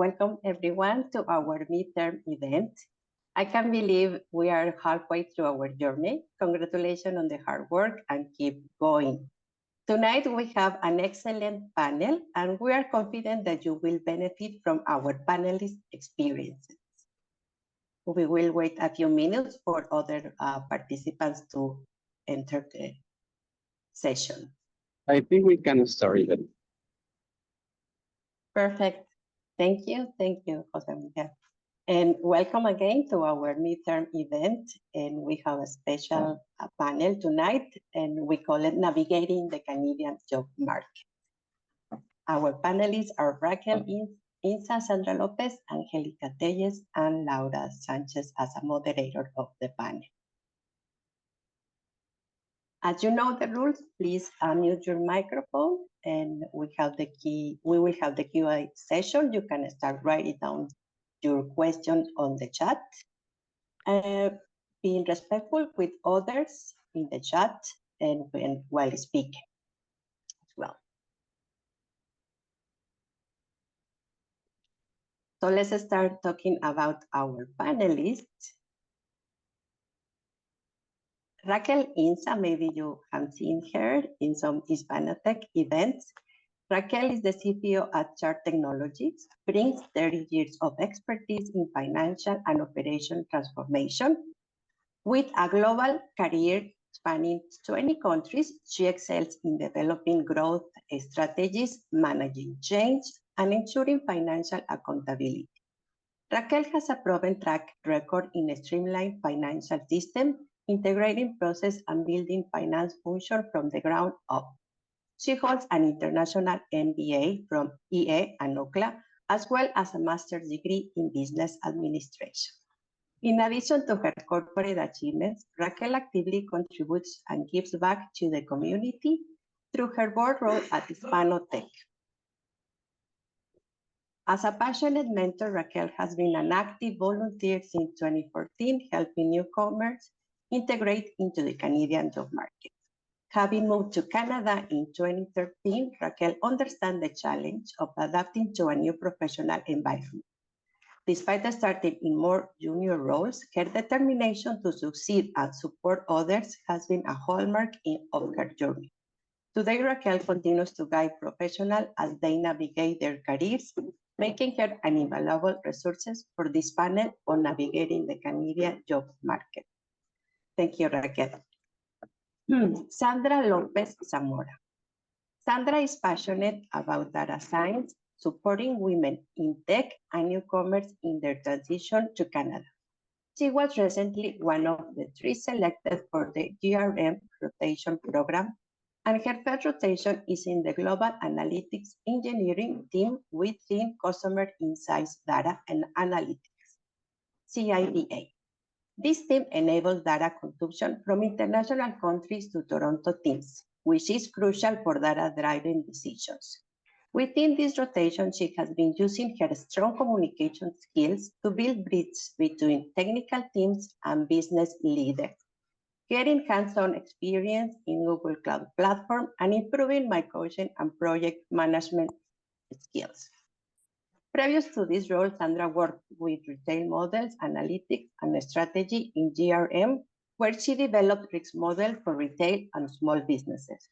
welcome everyone to our midterm event. I can't believe we are halfway through our journey. Congratulations on the hard work and keep going. Tonight we have an excellent panel and we are confident that you will benefit from our panelists' experiences. We will wait a few minutes for other participants to enter the session. I think we can start it. Perfect. Thank you, Jose Miguel. And welcome again to our midterm event. And we have a special panel tonight, and we call it Navigating the Canadian Job Market. Our panelists are Raquel Inza, Sandra Lopez, Angelica Telles, and Laura Sanchez as a moderator of the panel. As you know the rules, please unmute your microphone, and we will have the Q&A session. You can start writing down your questions on the chat. Being respectful with others in the chat and while speaking as well. So let's start talking about our panelists. Raquel Inza, maybe you have seen her in some Hispanotech events. Raquel is the CPO at Chart Technologies, brings 30 years of expertise in financial and operation transformation. With a global career spanning 20 countries, she excels in developing growth strategies, managing change, and ensuring financial accountability. Raquel has a proven track record in a streamlined financial system, integrating process and building finance function from the ground up. She holds an international MBA from IE and UCLA, as well as a master's degree in business administration. In addition to her corporate achievements, Raquel actively contributes and gives back to the community through her board role at Hispanotech. As a passionate mentor, Raquel has been an active volunteer since 2014, helping newcomers integrate into the Canadian job market. Having moved to Canada in 2013, Raquel understands the challenge of adapting to a new professional environment. Despite starting in more junior roles, her determination to succeed and support others has been a hallmark of her journey. Today, Raquel continues to guide professionals as they navigate their careers, making her an invaluable resource for this panel on navigating the Canadian job market. Thank you, Raquel. Sandra Lopez Zamora. Sandra is passionate about data science, supporting women in tech and newcomers in their transition to Canada. She was recently one of the 3 selected for the GRM rotation program, and her first rotation is in the Global Analytics Engineering team within Customer Insights Data and Analytics, CIDA. This team enables data consumption from international countries to Toronto teams, which is crucial for data-driven decisions. Within this rotation, she has been using her strong communication skills to build bridges between technical teams and business leaders, getting hands-on experience in Google Cloud Platform and improving my coaching and project management skills. Previous to this role, Sandra worked with retail models, analytics, and strategy in GRM, where she developed risk models for retail and small businesses.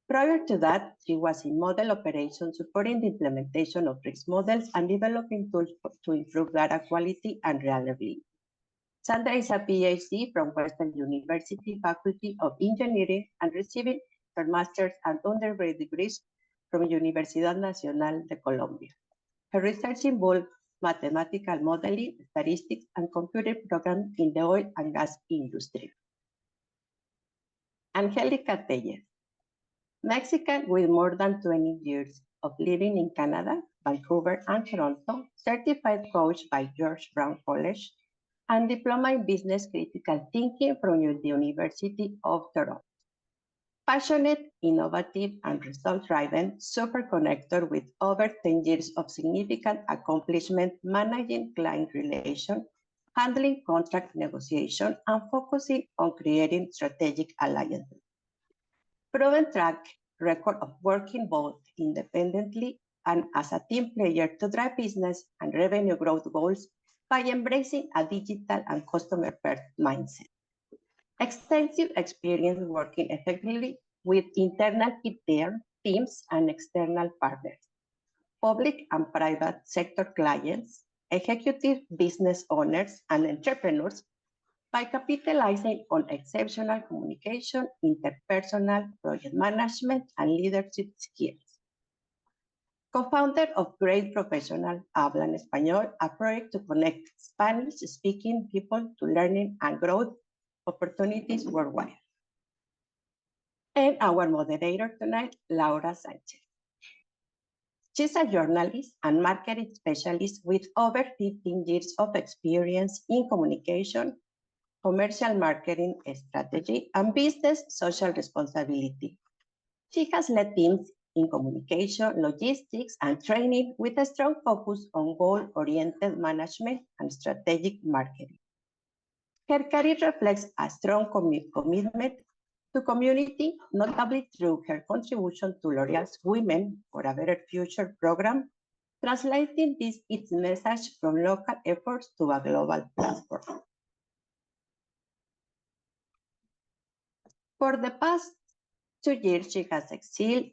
Prior to that, she was in model operations, supporting the implementation of risk models and developing tools to improve data quality and reliability. Sandra is a PhD from Western University Faculty of Engineering and receiving her master's and undergraduate degrees from Universidad Nacional de Colombia. Her research involves mathematical modeling, statistics, and computer programming in the oil and gas industry. Angelica Telles, Mexican with more than 20 years of living in Canada, Vancouver, and Toronto, certified coach by George Brown College, and diploma in business critical thinking from the University of Toronto. Passionate, innovative, and result-driven, super connector with over 10 years of significant accomplishment managing client relations, handling contract negotiation, and focusing on creating strategic alliances. Proven track record of working both independently and as a team player to drive business and revenue growth goals by embracing a digital and customer-first mindset. Extensive experience working effectively with internal teams and external partners, public and private sector clients, executive business owners, and entrepreneurs by capitalizing on exceptional communication, interpersonal, project management, and leadership skills. Co-founder of Great Professional Habla en Español, a project to connect Spanish-speaking people to learning and growth opportunities worldwide. And our moderator tonight, Laura Sanchez. She's a journalist and marketing specialist with over 15 years of experience in communication, commercial marketing strategy, and business social responsibility. She has led teams in communication, logistics, and training with a strong focus on goal-oriented management and strategic marketing. Her career reflects a strong commitment to community, notably through her contribution to L'Oréal's Women for a Better Future program, translating its message from local efforts to a global platform. For the past 2 years, she has excelled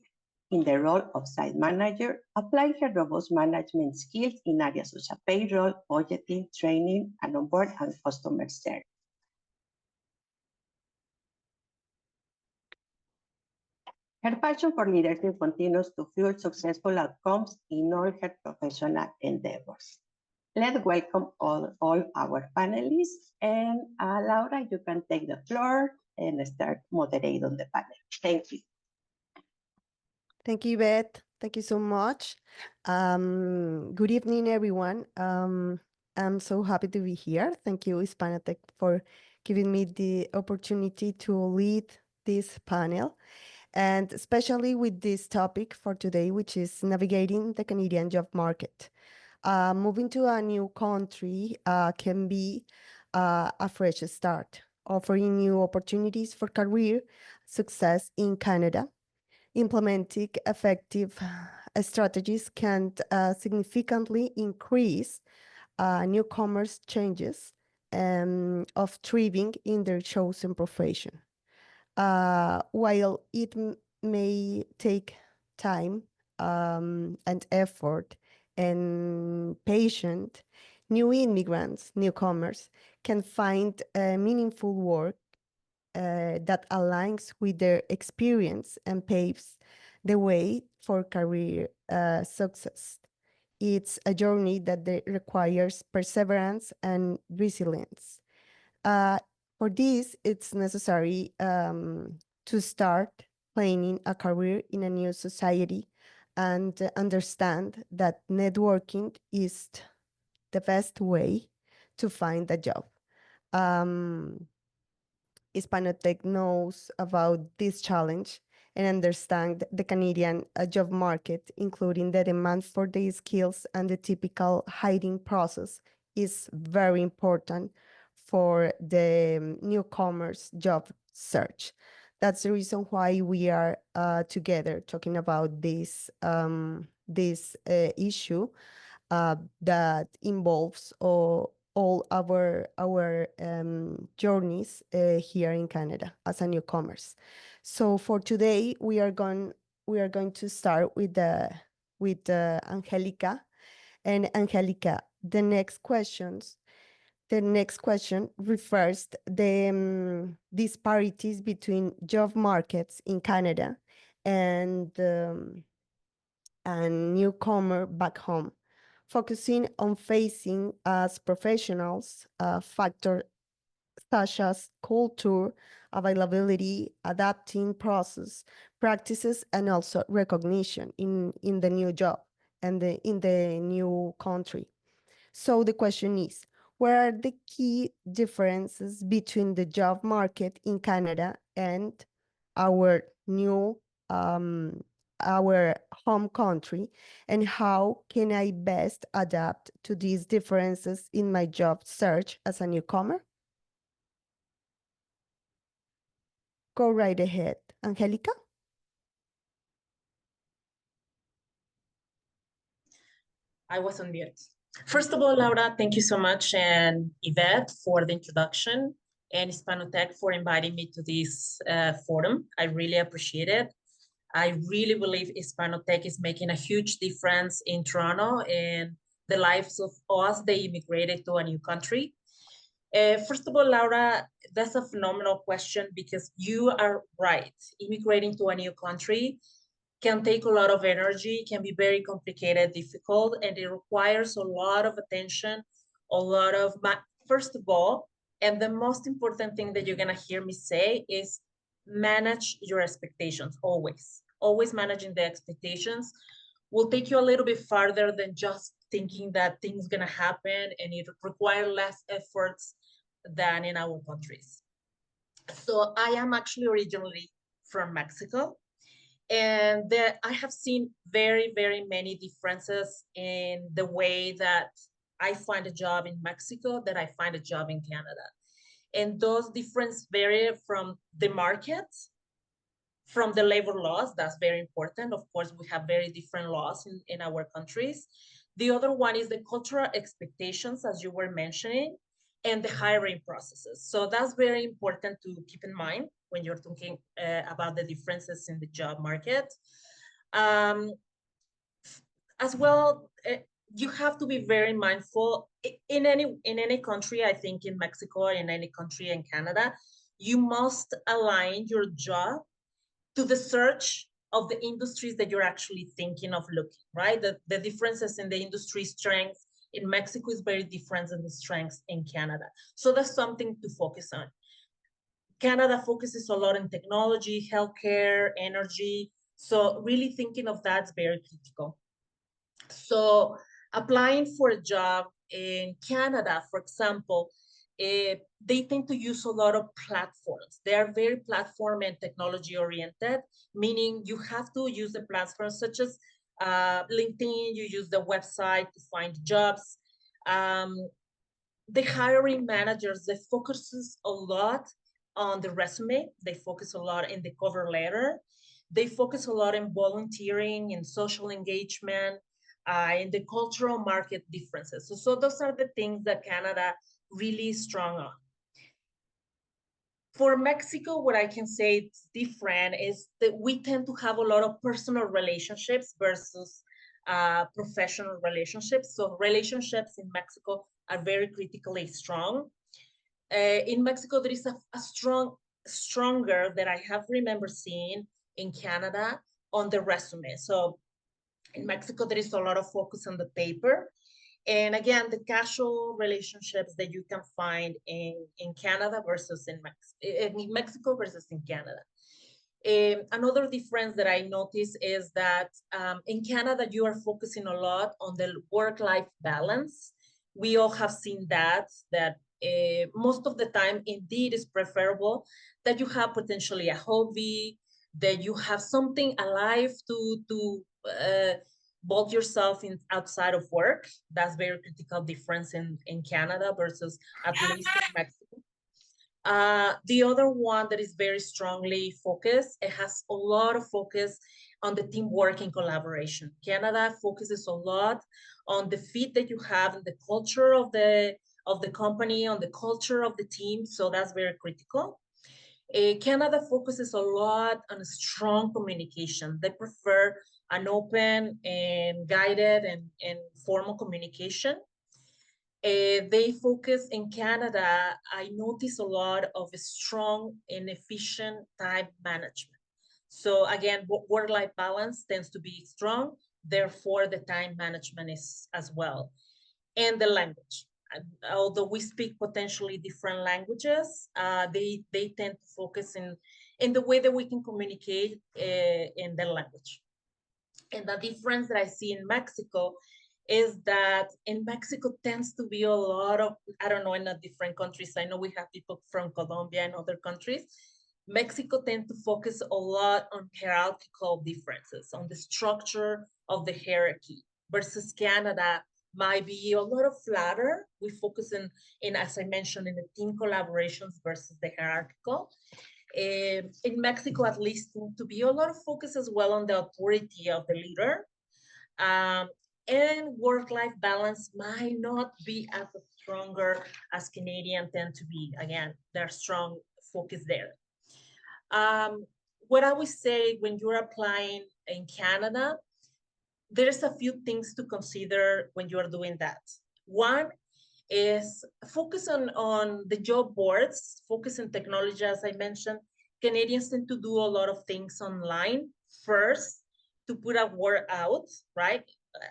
in the role of site manager, applying her robust management skills in areas such as payroll, budgeting, training, and onboard and customer service. Her passion for leadership continues to fuel successful outcomes in all her professional endeavors. Let's welcome all our panelists. And Laura, you can take the floor and start moderating the panel. Thank you. Thank you, Beth. Thank you so much. Good evening, everyone. I'm so happy to be here. Thank you, Hispanotech, for giving me the opportunity to lead this panel, and especially with this topic for today, which is navigating the Canadian job market. Moving to a new country can be a fresh start, offering new opportunities for career success in Canada. Implementing effective strategies can significantly increase newcomers' chances of thriving in their chosen profession. While it may take time and effort and patience, new immigrants, newcomers, can find meaningful work that aligns with their experience and paves the way for career success. It's a journey that requires perseverance and resilience. For this, it's necessary to start planning a career in a new society and understand that networking is the best way to find a job. Hispanotech knows about this challenge and understand the Canadian job market, including the demand for the skills and the typical hiring process is very important for the newcomers' job search. That's the reason why we are together talking about this issue that involves all our journeys here in Canada as a newcomers. So for today, we are going to start with Angelica. And Angelica, the next question refers the disparities between job markets in Canada and newcomer back home, focusing on facing as professionals factors such as culture, availability, adapting process, practices, and also recognition in the new job and in the new country. So the question is, what are the key differences between the job market in Canada and our our home country, and how can I best adapt to these differences in my job search as a newcomer? Go right ahead, Angelica. I was on mute. First of all, Laura, thank you so much, and Yvette for the introduction, and Hispanotech for inviting me to this forum. I really appreciate it. I really believe Hispanotech is making a huge difference in Toronto and the lives of us that immigrated to a new country. First of all, Laura, that's a phenomenal question because you are right. Immigrating to a new country can take a lot of energy, can be very complicated, difficult, and it requires a lot of attention, a lot of, first of all, and the most important thing that you're gonna hear me say is manage your expectations, always managing the expectations will take you a little bit farther than just thinking that things gonna happen, and it requires less efforts than in our countries. So I am actually originally from Mexico, and I have seen very, very many differences in the way that I find a job in Mexico that I find a job in Canada. And those differences vary from the market, from the labor laws. That's very important. Of course, we have very different laws in our countries. The other one is the cultural expectations, as you were mentioning, and the hiring processes. So that's very important to keep in mind when you're thinking about the differences in the job market. As well, you have to be very mindful in any country. I think in Mexico or in any country in Canada, you must align your job to the search of the industries that you're actually thinking of looking, right? The differences in the industry strengths in Mexico is very different than the strengths in Canada. So that's something to focus on. Canada focuses a lot on technology, healthcare, energy. So really thinking of that's very critical. So applying for a job in Canada, for example, they tend to use a lot of platforms. They are very platform and technology oriented, meaning you have to use the platforms such as LinkedIn, you use the website to find jobs. The hiring managers, they focuses a lot on the resume. They focus a lot in the cover letter. They focus a lot in volunteering and social engagement, in the cultural market differences. So those are the things that Canada really is strong on. For Mexico, what I can say it's different is that we tend to have a lot of personal relationships versus professional relationships. So relationships in Mexico are very critically strong. In Mexico, there is a stronger that I have remember seeing in Canada on the resume. So in Mexico, there is a lot of focus on the paper. And again, the casual relationships that you can find in Canada versus in Mexico versus in Canada. Another difference that I notice is that in Canada, you are focusing a lot on the work-life balance. We all have seen that most of the time, indeed, is preferable that you have potentially a hobby, that you have something alive to bolt yourself in outside of work. That's very critical difference in Canada versus at least in Mexico. The other one that is very strongly focused, it has a lot of focus on the teamwork and collaboration. Canada focuses a lot on the fit that you have in the culture of the company, on the culture of the team. So that's very critical. Canada focuses a lot on strong communication. They prefer an open and guided and formal communication. They focus in Canada, I notice a lot of a strong and efficient time management. So again, work-life balance tends to be strong. Therefore, the time management is as well. And the language. Although we speak potentially different languages, they tend to focus in the way that we can communicate in the language. And the difference that I see in Mexico is that in Mexico tends to be a lot of, I don't know, in the different countries, I know we have people from Colombia and other countries, Mexico tends to focus a lot on hierarchical differences, on the structure of the hierarchy, versus Canada might be a lot of flatter. We focus in, as I mentioned, in the team collaborations versus the hierarchical. In Mexico, at least, to be a lot of focus as well on the authority of the leader. and work-life balance might not be as stronger as Canadians tend to be. Again, there's strong focus there. What I would say when you're applying in Canada, there's a few things to consider when you're doing that. One is focus on the job boards, focus on technology, as I mentioned. Canadians tend to do a lot of things online first to put a word out, right?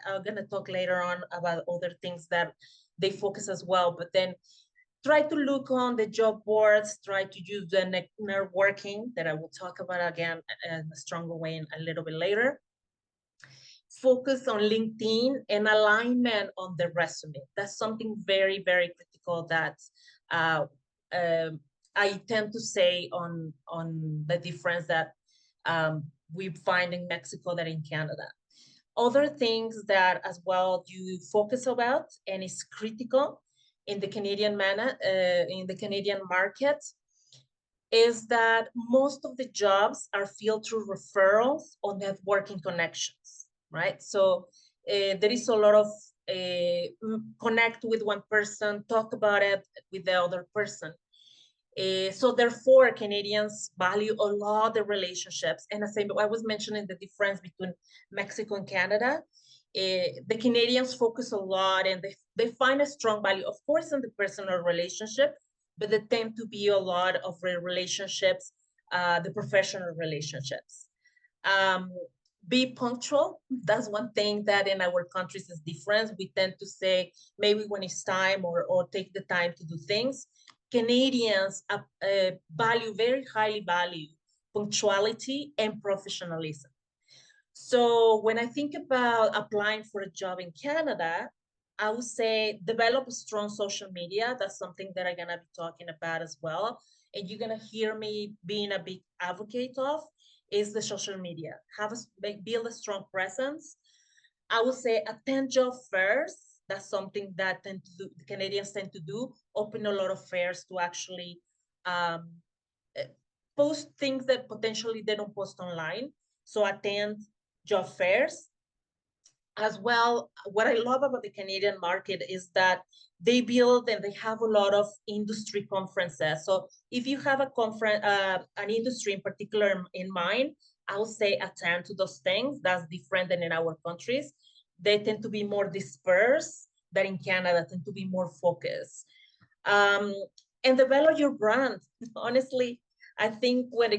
I'm gonna talk later on about other things that they focus as well, but then try to look on the job boards, try to use the networking that I will talk about again in a stronger way a little bit later. Focus on LinkedIn and alignment on the resume. That's something very, very critical that I tend to say on the difference that we find in Mexico than in Canada. Other things that as well you focus about and is critical in the Canadian in the Canadian market is that most of the jobs are filled through referrals or networking connections, right? So there is a lot of connect with one person, talk about it with the other person. So therefore, Canadians value a lot the relationships. And as I was mentioning the difference between Mexico and Canada, the Canadians focus a lot and they find a strong value, of course, in the personal relationship, but they tend to be a lot of relationships, the professional relationships. Be punctual. That's one thing that in our countries is different. We tend to say maybe when it's time or take the time to do things. Canadians very highly value punctuality and professionalism. So when I think about applying for a job in Canada, I would say develop a strong social media. That's something that I'm gonna be talking about as well. And you're gonna hear me being a big advocate of is the social media. Build a strong presence. I would say attend job fairs. That's something that the Canadians tend to do, open a lot of fairs to actually post things that potentially they don't post online. So attend job fairs. As well, what I love about the Canadian market is that they build and they have a lot of industry conferences. So if you have a conference, an industry in particular in mind, I would say attend to those things. That's different than in our countries. They tend to be more dispersed than in Canada, tend to be more focused. And develop your brand. Honestly, I think what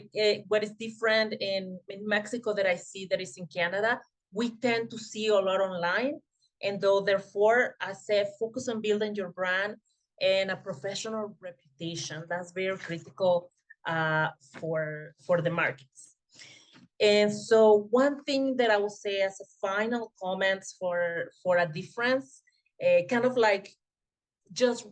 is different in Mexico that I see that is in Canada, we tend to see a lot online. And though, therefore, I say focus on building your brand and a professional reputation. That's very critical for the markets. And so one thing that I will say as a final comments for a difference, kind of like just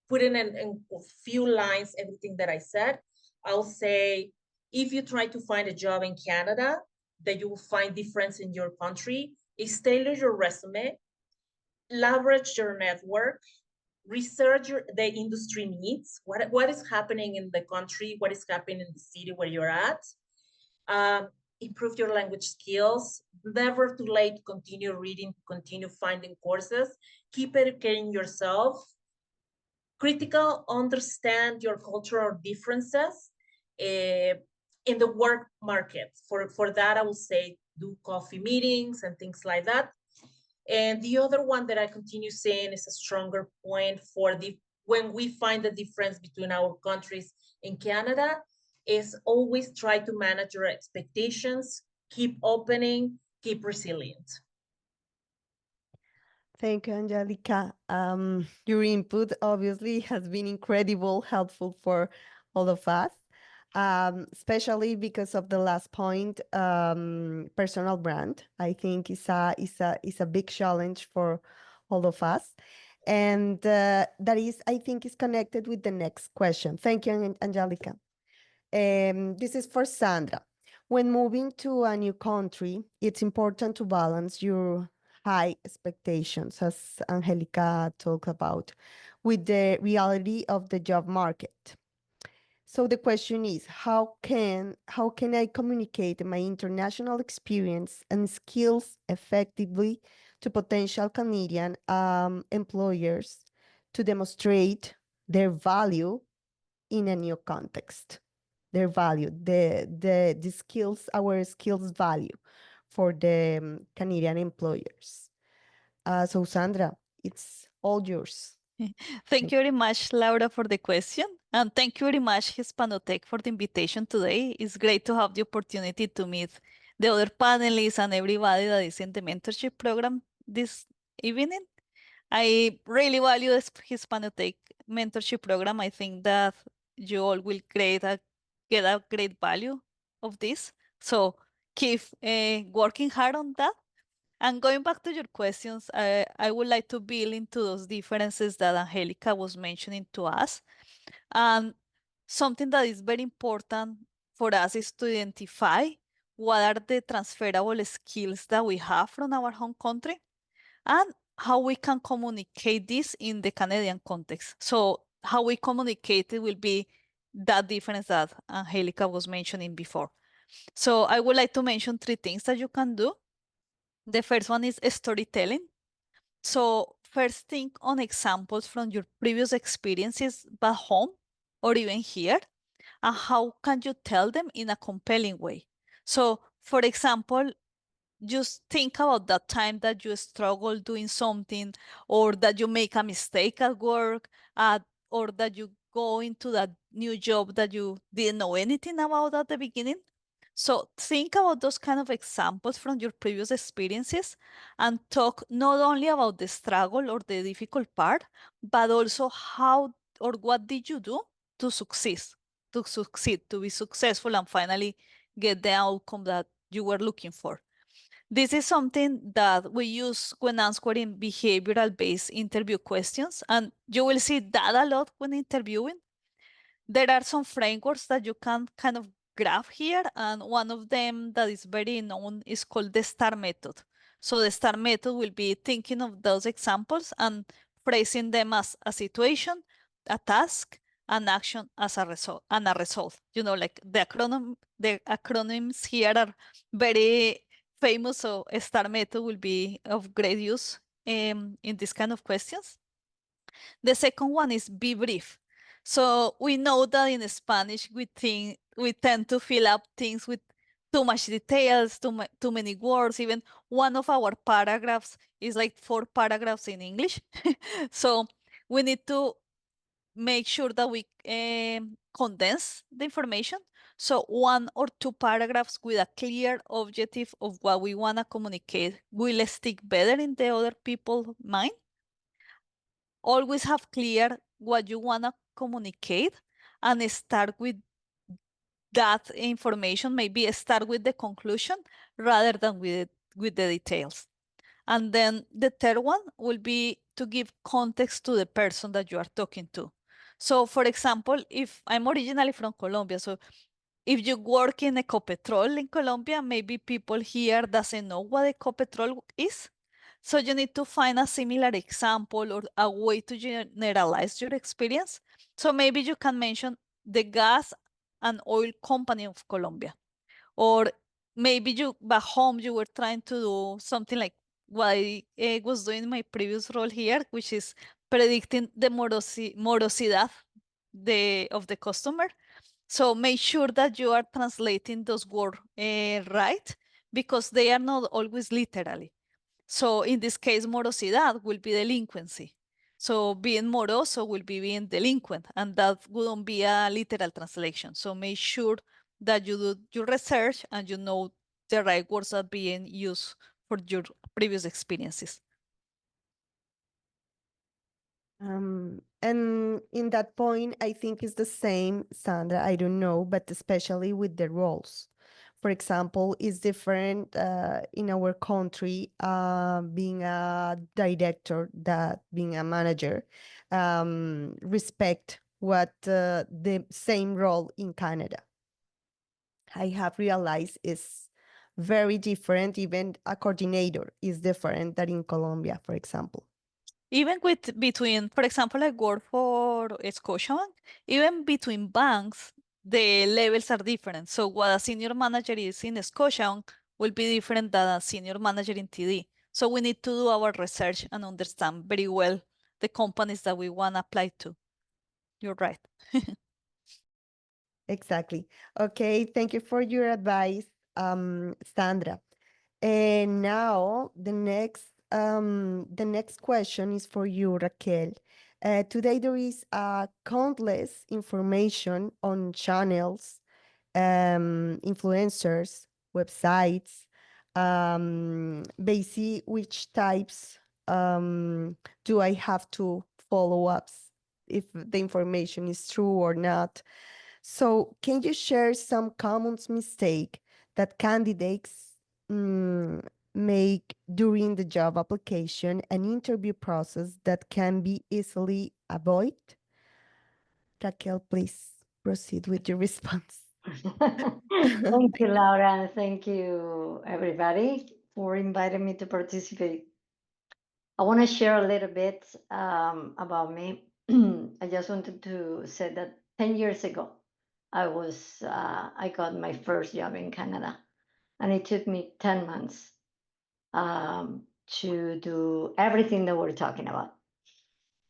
putting in a few lines everything that I said, I'll say if you try to find a job in Canada that you will find difference in your country, is tailor your resume, leverage your network, research the industry needs, what is happening in the country, what is happening in the city where you're at, improve your language skills, never too late to continue reading, continue finding courses, keep educating yourself, critical, understand your cultural differences in the work market. For that, I will say do coffee meetings and things like that. And the other one that I continue saying is a stronger point for when we find the difference between our countries in Canada is always try to manage your expectations, keep opening, keep resilient. Thank you, Angelica. Your input obviously has been incredible, helpful for all of us, especially because of the last point, personal brand. I think is a big challenge for all of us, and that is, I think, is connected with the next question. Thank you, Angelica. This is for Sandra. When moving to a new country, it's important to balance your high expectations, as Angelica talked about, with the reality of the job market. So the question is, how can I communicate my international experience and skills effectively to potential Canadian employers to demonstrate their value in a new context. Their value, the skills, our skills value for the Canadian employers. So Sandra, it's all yours. Thank you very much, Laura, for the question. And thank you very much, Hispanotech, for the invitation today. It's great to have the opportunity to meet the other panelists and everybody that is in the mentorship program this evening. I really value this Hispanotech mentorship program. I think that you all will get a great value of this. So keep working hard on that. And going back to your questions, I would like to build into those differences that Angelica was mentioning to us. And something that is very important for us is to identify what are the transferable skills that we have from our home country and how we can communicate this in the Canadian context. So how we communicate it will be that difference that Angelica was mentioning before. So I would like to mention 3 things that you can do. The first one is storytelling. So first think on examples from your previous experiences back home or even here, and how can you tell them in a compelling way? So for example, just think about that time that you struggle doing something, or that you make a mistake at work, or that you go into that new job that you didn't know anything about at the beginning. So think about those kind of examples from your previous experiences and talk not only about the struggle or the difficult part, but also how or what did you do to succeed, to be successful and finally get the outcome that you were looking for. This is something that we use when answering behavioral-based interview questions, and you will see that a lot when interviewing. There are some frameworks that you can kind of grab here, and one of them that is very known is called the STAR method. So the STAR method will be thinking of those examples and phrasing them as a situation, a task, an action as a result, and a result. You know, like the acronyms here are very famous, so a STAR method will be of great use in this kind of questions. The second one is be brief. So we know that in Spanish, we tend to fill up things with too much details, too many words. Even one of our paragraphs is like 4 paragraphs in English. So we need to make sure that we condense the information. So 1 or 2 paragraphs with a clear objective of what we want to communicate will stick better in the other people's mind. Always have clear what you want to communicate and start with that information. Maybe start with the conclusion rather than with the details. And then the third one will be to give context to the person that you are talking to. So for example, if I'm originally from Colombia, so if you work in Ecopetrol in Colombia, maybe people here doesn't know what Ecopetrol is. So you need to find a similar example or a way to generalize your experience. So maybe you can mention the gas and oil company of Colombia. Or maybe you back home you were trying to do something like what I was doing in my previous role here, which is predicting the morosidad of the customer. So make sure that you are translating those words right, because they are not always literally. So in this case, morosidad will be delinquency. So being moroso will be being delinquent, and that wouldn't be a literal translation. So make sure that you do your research and you know the right words are being used for your previous experiences. And in that point, I think it's the same, Sandra, I don't know, but especially with the roles. For example, it's different in our country, being a director, that being a manager, respect what the same role in Canada. I have realized is very different. Even a coordinator is different than in Colombia, for example. Even between, for example, I work for Scotiabank, even between banks, the levels are different. So what a senior manager is in Scotiabank will be different than a senior manager in TD. So we need to do our research and understand very well the companies that we want to apply to. You're right. Exactly. Okay, thank you for your advice, Sandra. And now the next question is for you, Raquel. Today there is countless information on channels, influencers, websites. Basically, which types do I have to follow ups if the information is true or not? So can you share some common mistake that candidates make during the job application and interview process that can be easily avoided? Raquel, please proceed with your response. Thank you, Laura, and thank you, everybody, for inviting me to participate. I want to share a little bit about me. I just wanted to say that 10 years ago, I got my first job in Canada, and it took me 10 months to do everything that we're talking about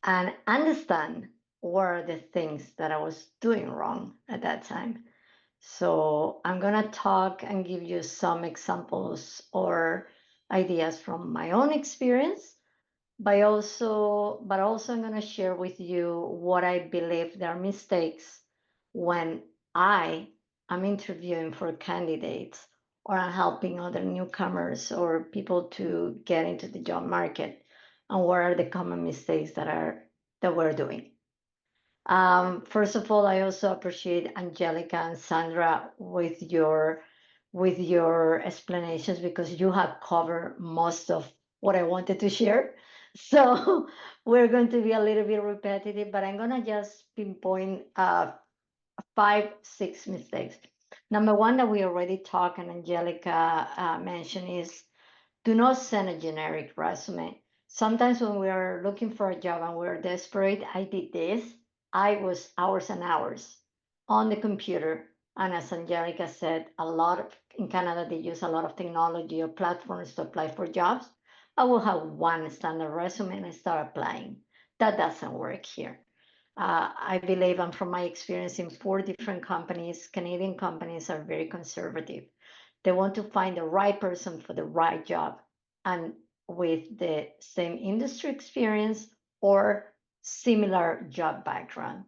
and understand what are the things that I was doing wrong at that time. So I'm going to talk and give you some examples or ideas from my own experience, but also I'm going to share with you what I believe there are mistakes when I am interviewing for candidates or I'm helping other newcomers or people to get into the job market, and what are the common mistakes that we're doing. First of all, I also appreciate Angelica and Sandra with your explanations, because you have covered most of what I wanted to share. So we're going to be a little bit repetitive, but I'm gonna just pinpoint 5-6 mistakes. Number one that we already talked and Angelica mentioned is, do not send a generic resume. Sometimes when we are looking for a job and we're desperate, I did this. I was hours and hours on the computer. And as Angelica said, in Canada, they use a lot of technology or platforms to apply for jobs. I will have one standard resume and I start applying. That doesn't work here. I believe, and from my experience in 4 different companies, Canadian companies are very conservative. They want to find the right person for the right job and with the same industry experience or similar job background.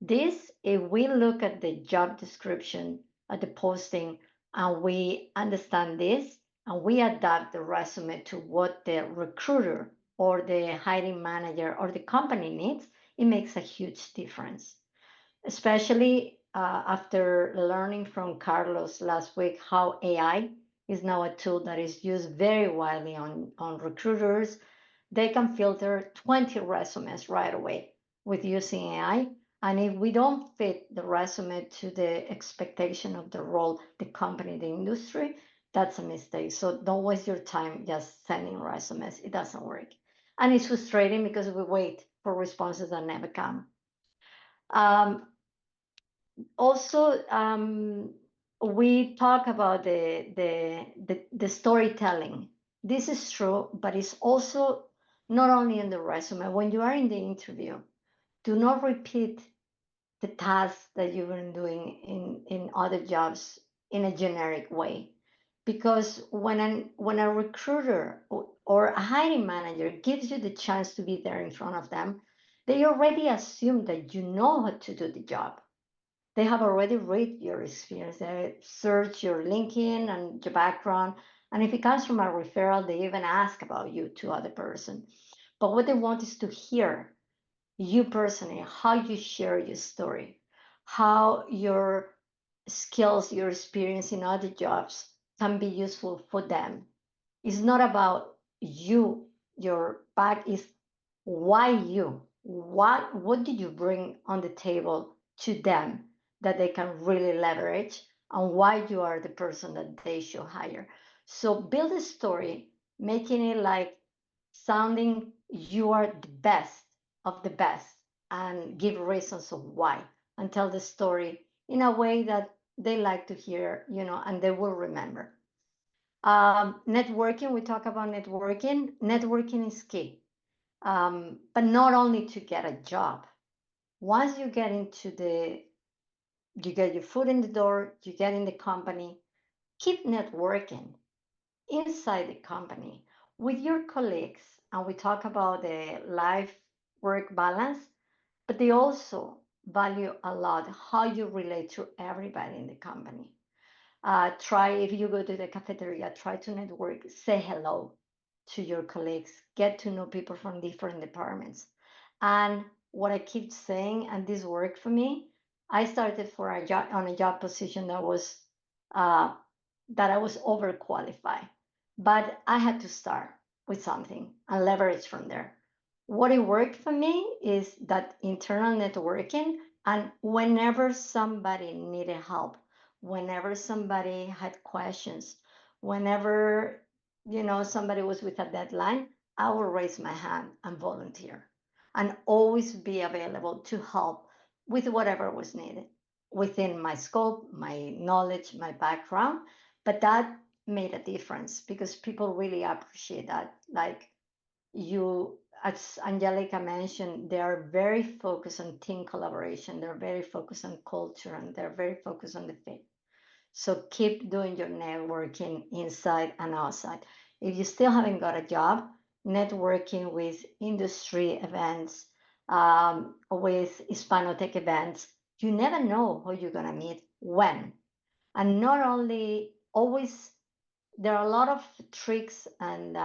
This, if we look at the job description, at the posting, and we understand this, and we adapt the resume to what the recruiter or the hiring manager or the company needs, it makes a huge difference. Especially after learning from Carlos last week how AI is now a tool that is used very widely on recruiters. They can filter 20 resumes right away with using AI. And if we don't fit the resume to the expectation of the role, the company, the industry, that's a mistake. So don't waste your time just sending resumes. It doesn't work. And it's frustrating because we wait for responses that never come. Also, we talk about the storytelling. This is true, but it's also not only in the resume. When you are in the interview, do not repeat the tasks that you've been doing in other jobs in a generic way. Because when a recruiter or a hiring manager gives you the chance to be there in front of them, they already assume that you know how to do the job. They have already read your experience. They search your LinkedIn and your background. And if it comes from a referral, they even ask about you to other person. But what they want is to hear you personally, how you share your story, how your skills, your experience in other jobs can be useful for them. It's not about you, your back is why you, what did you bring on the table to them that they can really leverage, and why you are the person that they should hire. So build a story, making it like sounding you are the best of the best, and give reasons of why, and tell the story in a way that they like to hear, and they will remember. Networking, we talk about networking. Networking is key, but not only to get a job. Once you get you get your foot in the door, you get in the company, keep networking inside the company with your colleagues. And we talk about the life-work balance, but they also value a lot how you relate to everybody in the company. Try, if you go to the cafeteria, try to network, say hello to your colleagues, get to know people from different departments. And what I keep saying, and this worked for me, I started for a job on a job position that I was overqualified, but I had to start with something and leverage from there. What it worked for me is that internal networking, and whenever somebody needed help, whenever somebody had questions, whenever somebody was with a deadline, I will raise my hand and volunteer and always be available to help with whatever was needed within my scope, my knowledge, my background. But that made a difference because people really appreciate that. Like you, as Angelica mentioned, they are very focused on team collaboration. They're very focused on culture, and they're very focused on the fit. So keep doing your networking inside and outside. If you still haven't got a job, networking with industry events, with Hispanotech events, you never know who you're gonna meet when. And not only always, there are a lot of tricks and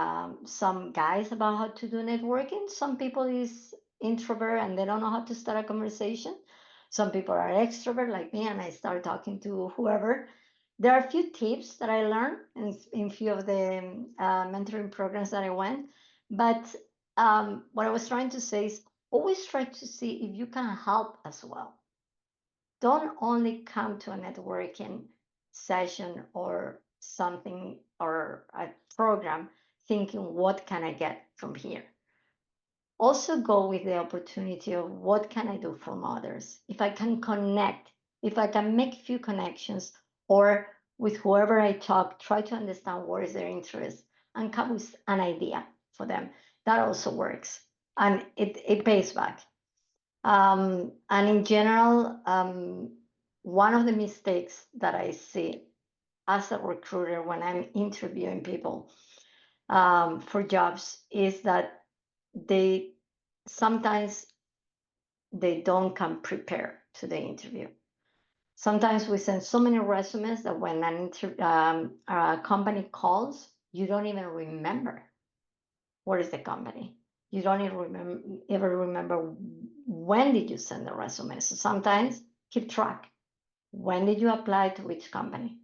some guides about how to do networking. Some people is introvert and they don't know how to start a conversation. Some people are extrovert like me, and I start talking to whoever. There are a few tips that I learned in few of the mentoring programs that I went. But what I was trying to say is always try to see if you can help as well. Don't only come to a networking session or something or a program thinking, what can I get from here? Also go with the opportunity of what can I do from others? If I can connect, if I can make few connections, or with whoever I talk, try to understand what is their interest and come with an idea for them. That also works, and it pays back. And in general, one of the mistakes that I see as a recruiter when I'm interviewing people for jobs is that sometimes they don't come prepared to the interview. Sometimes we send so many resumes that when a company calls, you don't even remember what is the company. You don't even ever remember when did you send the resume. So sometimes keep track. When did you apply to which company?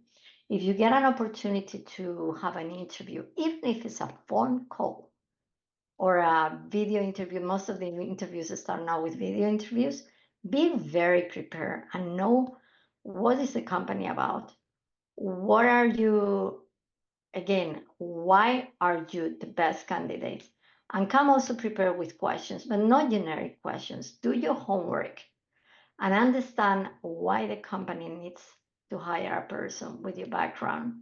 If you get an opportunity to have an interview, even if it's a phone call or a video interview, most of the interviews start now with video interviews, be very prepared and know what is the company about. What are you, again, why are you the best candidate? And come also prepared with questions, but not generic questions. Do your homework and understand why the company needs to hire a person with your background,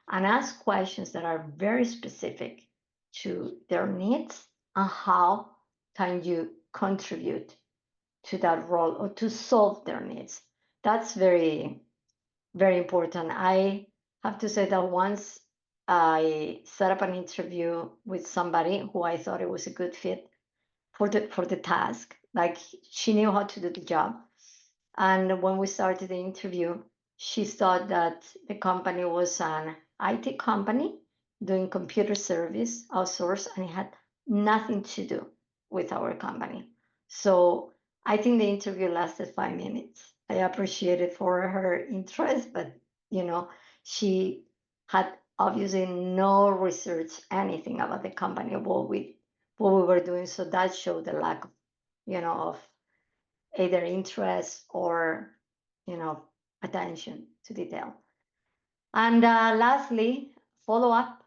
and ask questions that are very specific to their needs and how can you contribute to that role or to solve their needs. That's very, very important. I have to say that once I set up an interview with somebody who I thought it was a good fit for the task, like she knew how to do the job. And when we started the interview, she thought that the company was an IT company doing computer service outsourced, and it had nothing to do with our company. So I think the interview lasted 5 minutes. I appreciate it for her interest, but she had obviously no research anything about the company, what we were doing. So that showed the lack of of either interest or attention to detail. And lastly, follow up.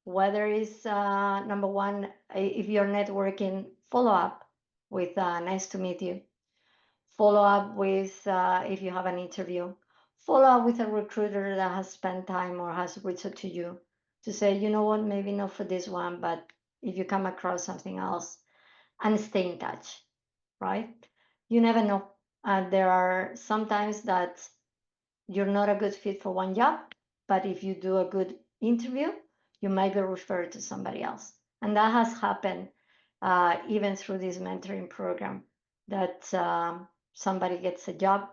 Whether it's number one, if you're networking, follow up with nice to meet you. Follow up with if you have an interview. Follow up with a recruiter that has spent time or has reached out to you to say, you know what, maybe not for this one, but if you come across something else, and stay in touch, right? You never know. There are sometimes that you're not a good fit for one job, but if you do a good interview, you might be referred to somebody else. And that has happened even through this mentoring program, that somebody gets a job,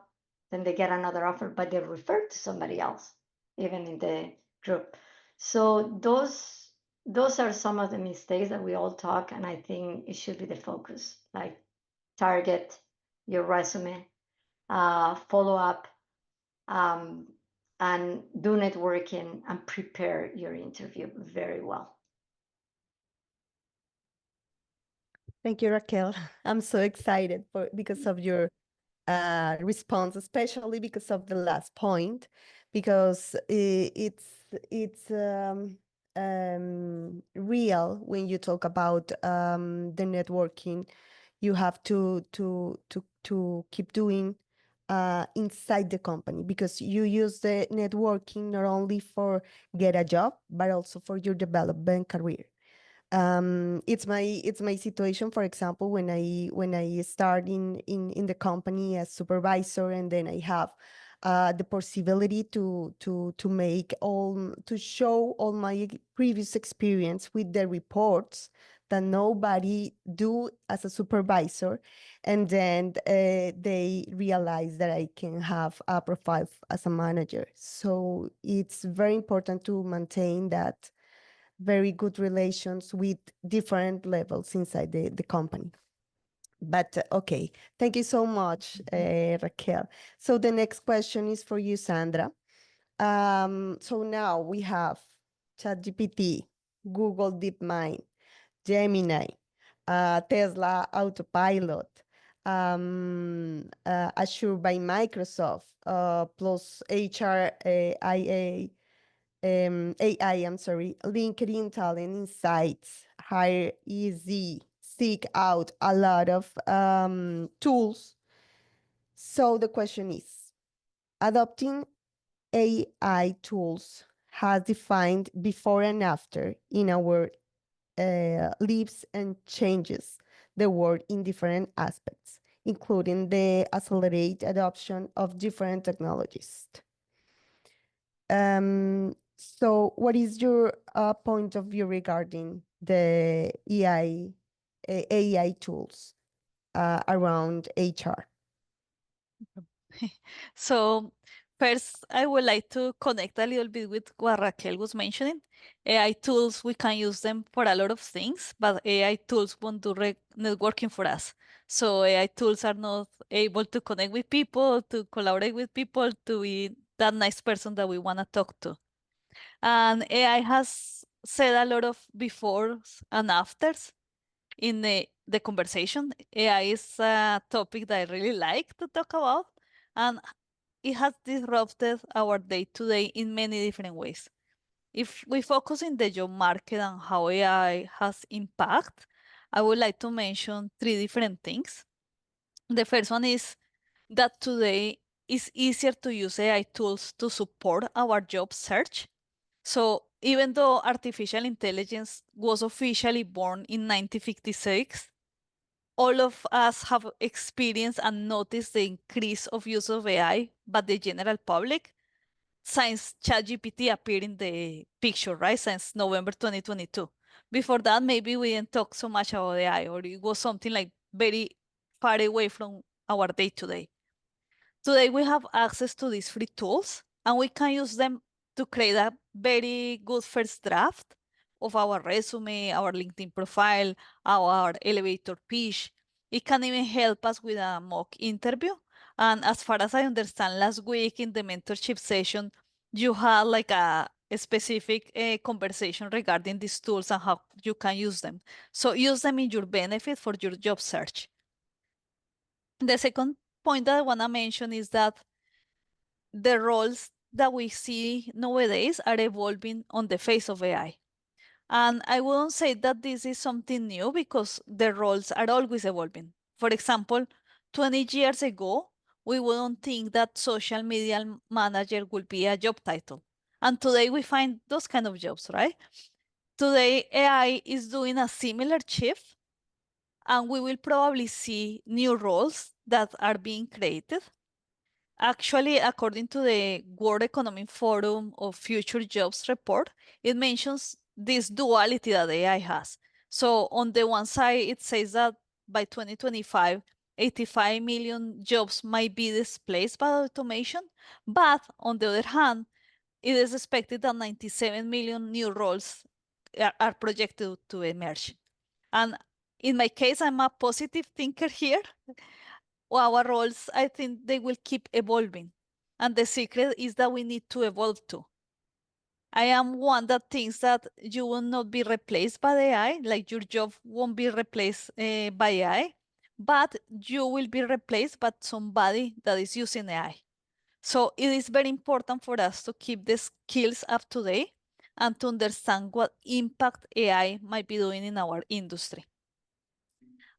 then they get another offer, but they're referred to somebody else, even in the group. So those are some of the mistakes that we all talk, and I think it should be the focus, like target your resume, follow up, and do networking and prepare your interview very well. Thank you, Raquel. I'm so excited because of your response, especially because of the last point, because it's real when you talk about the networking. You have to keep doing inside the company, because you use the networking not only for get a job, but also for your development career. It's my situation, for example, when I start in the company as supervisor, and then I have the possibility to show all my previous experience with the reports that nobody do as a supervisor, and then they realize that I can have a profile as a manager. So it's very important to maintain that very good relations with different levels inside the company. But okay, thank you so much, Raquel. So the next question is for you, Sandra. So now we have ChatGPT, Google DeepMind, Gemini, Tesla Autopilot, Azure by Microsoft, plus AI, I'm sorry, LinkedIn Talent Insights, Hire Easy, Seek Out, a lot of tools. So the question is, adopting AI tools has defined before and after in our lives and changes the world in different aspects, including the accelerated adoption of different technologies. So what is your point of view regarding the AI tools around HR? So first, I would like to connect a little bit with what Raquel was mentioning. AI tools, we can use them for a lot of things, but AI tools won't do networking for us. So AI tools are not able to connect with people, to collaborate with people, to be that nice person that we want to talk to. And AI has said a lot of befores and afters in the conversation. AI is a topic that I really like to talk about, and it has disrupted our day-to-day in many different ways. If we focus in the job market and how AI has impact, I would like to mention three different things. The first one is that today it's easier to use AI tools to support our job search. So even though artificial intelligence was officially born in 1956, all of us have experienced and noticed the increase of use of AI by the general public since ChatGPT appeared in the picture, right? Since November 2022. Before that, maybe we didn't talk so much about AI, or it was something like very far away from our day to day. Today, we have access to these free tools, and we can use them to create a very good first draft of our resume, our LinkedIn profile, our elevator pitch. It can even help us with a mock interview. And as far as I understand, last week in the mentorship session, you had like a specific conversation regarding these tools and how you can use them. So use them in your benefit for your job search. The second point that I want to mention is that the roles that we see nowadays are evolving on the face of AI. And I wouldn't say that this is something new because the roles are always evolving. For example, 20 years ago, we wouldn't think that social media manager would be a job title. And today we find those kind of jobs, right? Today, AI is doing a similar shift, and we will probably see new roles that are being created. Actually, according to the World Economic Forum of Future Jobs report, it mentions this duality that AI has. So on the one side, it says that by 2025, 85 million jobs might be displaced by automation. But on the other hand, it is expected that 97 million new roles are projected to emerge. And in my case, I'm a positive thinker here. Our roles, I think they will keep evolving. And the secret is that we need to evolve too. I am one that thinks that you will not be replaced by AI, like your job won't be replaced by AI, but you will be replaced by somebody that is using AI. So it is very important for us to keep the skills up to date and to understand what impact AI might be doing in our industry.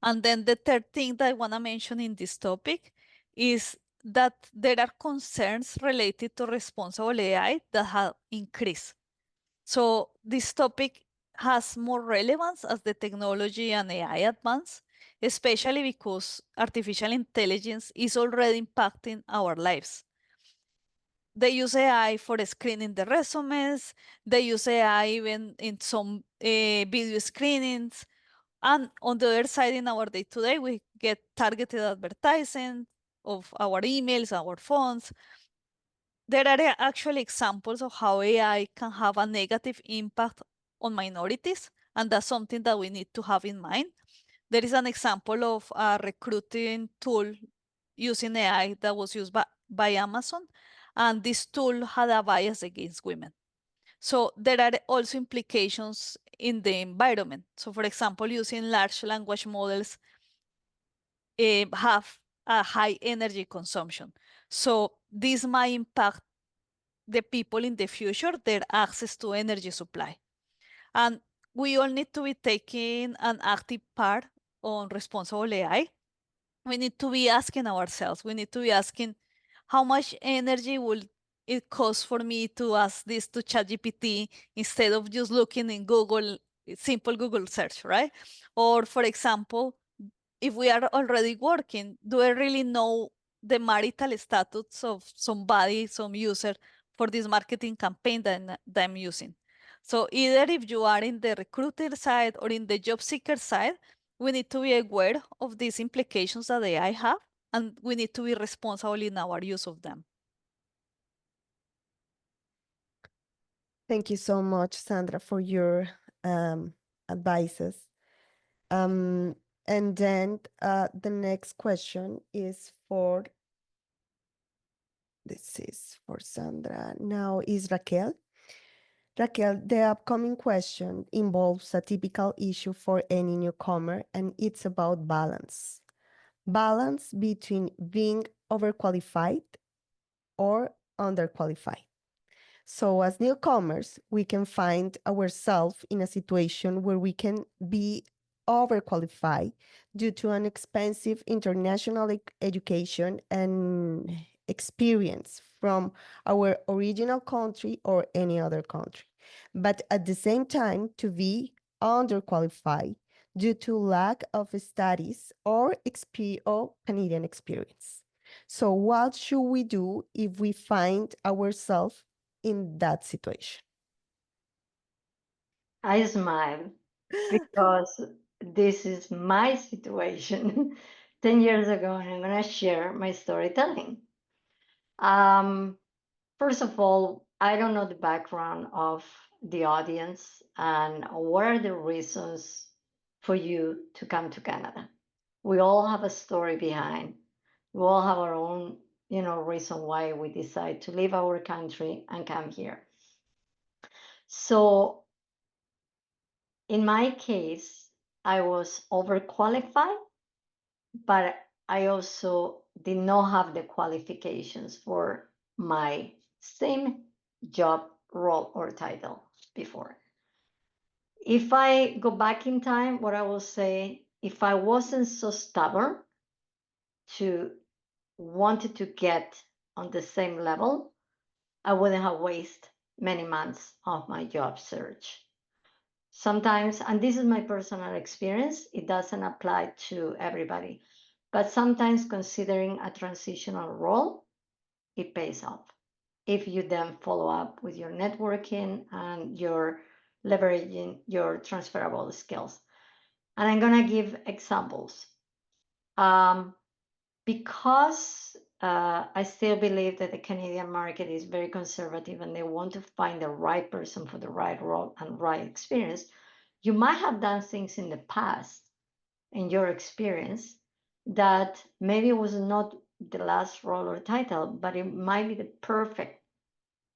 And then the third thing that I want to mention in this topic is that there are concerns related to responsible AI that have increased. So this topic has more relevance as the technology and AI advance, especially because artificial intelligence is already impacting our lives. They use AI for screening the resumes. They use AI even in some video screenings. And on the other side, in our day-to-day, we get targeted advertising of our emails, our phones. There are actually examples of how AI can have a negative impact on minorities, and that's something that we need to have in mind. There is an example of a recruiting tool using AI that was used by Amazon, and this tool had a bias against women. So there are also implications in the environment. So for example, using large language models have a high energy consumption. So this might impact the people in the future, their access to energy supply. And we all need to be taking an active part on responsible AI. We need to be asking ourselves, we need to be asking, how much energy will it cost for me to ask this to ChatGPT instead of just looking in Google, simple Google search, right? Or for example, if we are already working, do I really know the marital status of somebody, some user for this marketing campaign that I'm using? So either if you are in the recruiter side or in the job seeker side, we need to be aware of these implications that AI have, and we need to be responsible in our use of them. Thank you so much, Sandra, for your advices. And then the next question is this is for Sandra. Now is Raquel. Raquel, the upcoming question involves a typical issue for any newcomer, and it's about balance. Balance between being overqualified or underqualified. So as newcomers, we can find ourselves in a situation where we can be overqualified due to an expensive international education and experience from our original country or any other country. But at the same time, to be underqualified due to lack of studies or Canadian experience. So what should we do if we find ourselves in that situation? I smile because this is my situation 10 years ago, and I'm going to share my storytelling. First of all, I don't know the background of the audience and what are the reasons for you to come to Canada. We all have a story behind. We all have our own, reason why we decide to leave our country and come here. So in my case, I was overqualified, but I also did not have the qualifications for my same job role or title before. If I go back in time, what I will say, if I wasn't so stubborn to wanted to get on the same level, I wouldn't have wasted many months of my job search. Sometimes, and this is my personal experience, it doesn't apply to everybody, but sometimes considering a transitional role, it pays off if you then follow up with your networking and your leveraging your transferable skills. And I'm gonna give examples. Because I still believe that the Canadian market is very conservative and they want to find the right person for the right role and right experience, you might have done things in the past in your experience that maybe was not the last role or title, but it might be the perfect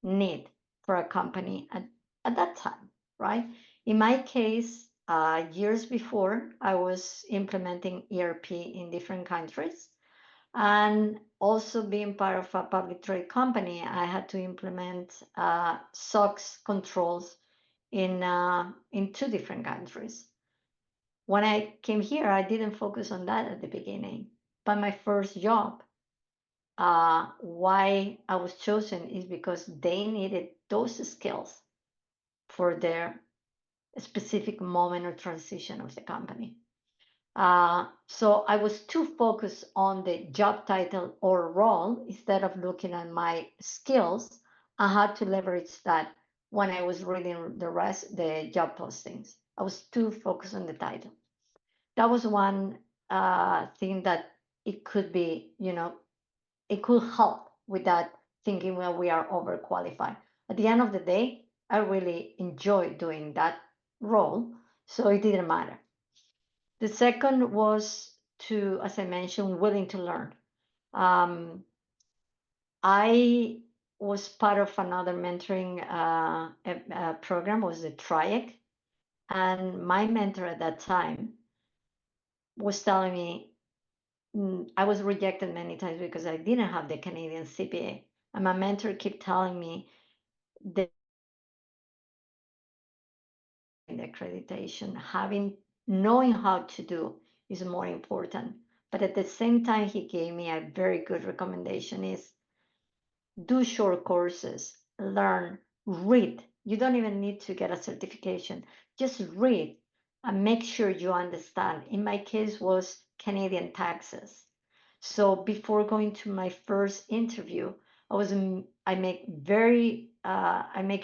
need for a company at that time, right? In my case, years before, I was implementing ERP in different countries. And also being part of a public trade company, I had to implement SOX controls in 2 different countries. When I came here, I didn't focus on that at the beginning. But my first job, why I was chosen is because they needed those skills for their specific moment or transition of the company. So I was too focused on the job title or role instead of looking at my skills. I had to leverage that when I was reading the job postings. I was too focused on the title. That was one thing that it could be, it could help with that thinking when we are overqualified. At the end of the day, I really enjoyed doing that role, so it didn't matter. The second was to, as I mentioned, willing to learn. I was part of another mentoring program, was the TRIAC, and my mentor at that time was telling me, I was rejected many times because I didn't have the Canadian CPA, and my mentor kept telling me that the accreditation, knowing how to do is more important. But at the same time, he gave me a very good recommendation is do short courses, learn, read. You don't even need to get a certification. Just read and make sure you understand. In my case was Canadian taxes. So before going to my first interview, I make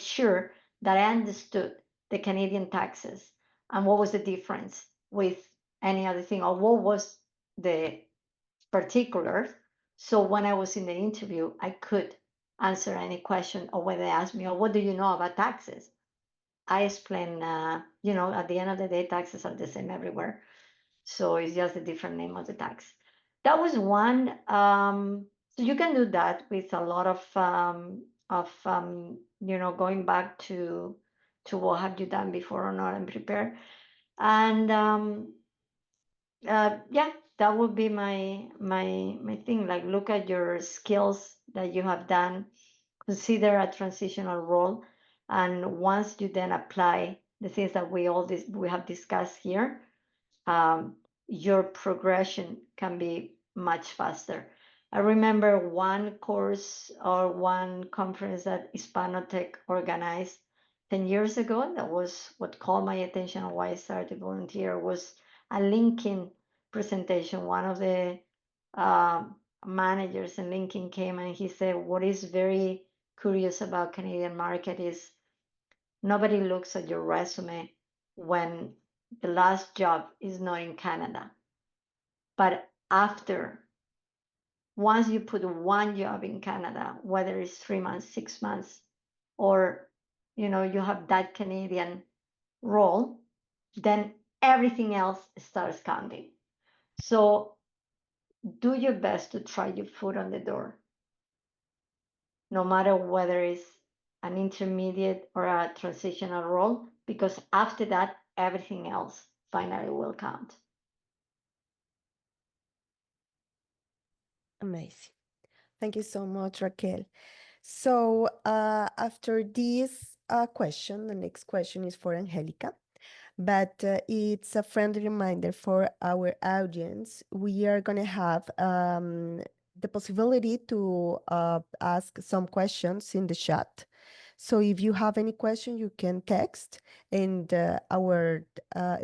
sure that I understood the Canadian taxes and what was the difference with any other thing, or what was the particular. So when I was in the interview, I could answer any question, or when they asked me, what do you know about taxes? I explain, at the end of the day, taxes are the same everywhere. So it's just a different name of the tax. That was one. So you can do that with a lot of going back to what have you done before or not and prepare. And yeah, that would be my thing. Like, look at your skills that you have done, consider a transitional role, and once you then apply the things that we have discussed here, your progression can be much faster. I remember one course or one conference that Hispanotech organized 10 years ago. That was what called my attention and why I started to volunteer, was a LinkedIn presentation. One of the managers in LinkedIn came and he said, what is very curious about Canadian market is nobody looks at your resume when the last job is not in Canada. But once you put one job in Canada, whether it's 3 months, 6 months, or you have that Canadian role, then everything else starts counting. So do your best to try your foot on the door, no matter whether it's an intermediate or a transitional role, because after that, everything else finally will count. Amazing. Thank you so much, Raquel. So after this question, the next question is for Angelica, but it's a friendly reminder for our audience. We are going to have the possibility to ask some questions in the chat. So if you have any question, you can text, and our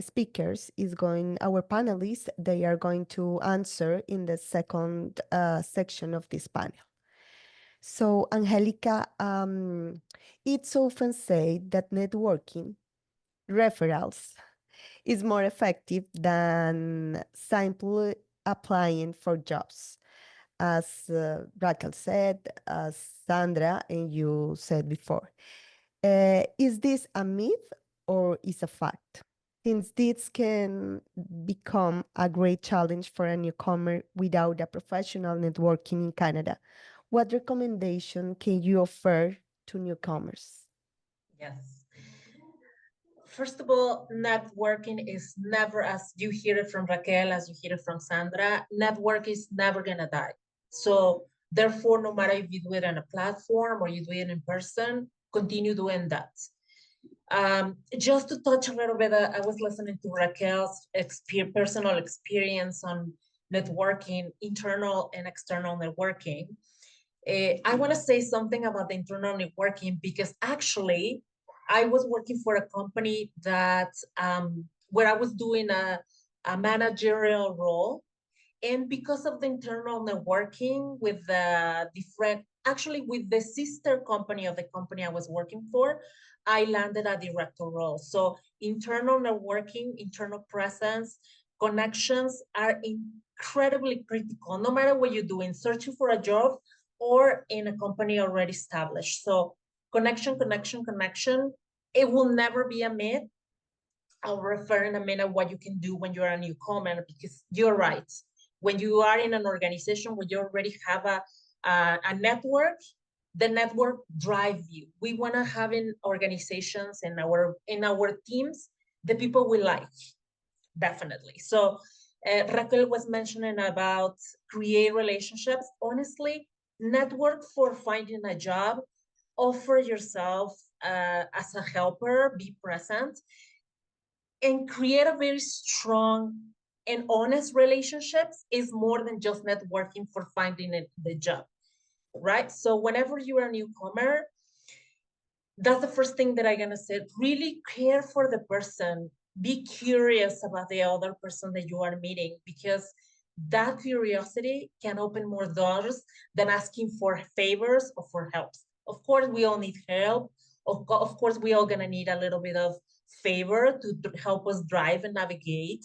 speakers our panelists, they are going to answer in the second section of this panel. So Angelica, it's often said that networking referrals is more effective than simply applying for jobs. As Raquel said, as Sandra and you said before. Is this a myth or is a fact? Since this can become a great challenge for a newcomer without a professional networking in Canada, what recommendation can you offer to newcomers? Yes. First of all, networking is never, as you hear it from Raquel, as you hear it from Sandra, network is never gonna die. So therefore, no matter if you do it on a platform or you do it in person, continue doing that. Just to touch a little bit, I was listening to Raquel's personal experience on networking, internal and external networking. I want to say something about the internal networking because actually I was working for a company that where I was doing a managerial role. And because of the internal networking with the different, actually with the sister company of the company I was working for, I landed a director role. So internal networking, internal presence, connections are incredibly critical, no matter what you're doing, searching for a job or in a company already established. So connection, connection, connection. It will never be a myth. I'll refer in a minute what you can do when you're a newcomer, because you're right. When you are in an organization where you already have a network, the network drive you. We want to have in organizations in our teams the people we like, definitely. So Raquel was mentioning about create relationships. Honestly, network for finding a job, offer yourself as a helper, be present, and create a very strong and honest relationships is more than just networking for finding the job, right? So whenever you are a newcomer, that's the first thing that I'm gonna say. Really care for the person. Be curious about the other person that you are meeting, because that curiosity can open more doors than asking for favors or for help. Of course, we all need help. Of course, we all gonna need a little bit of favor to help us drive and navigate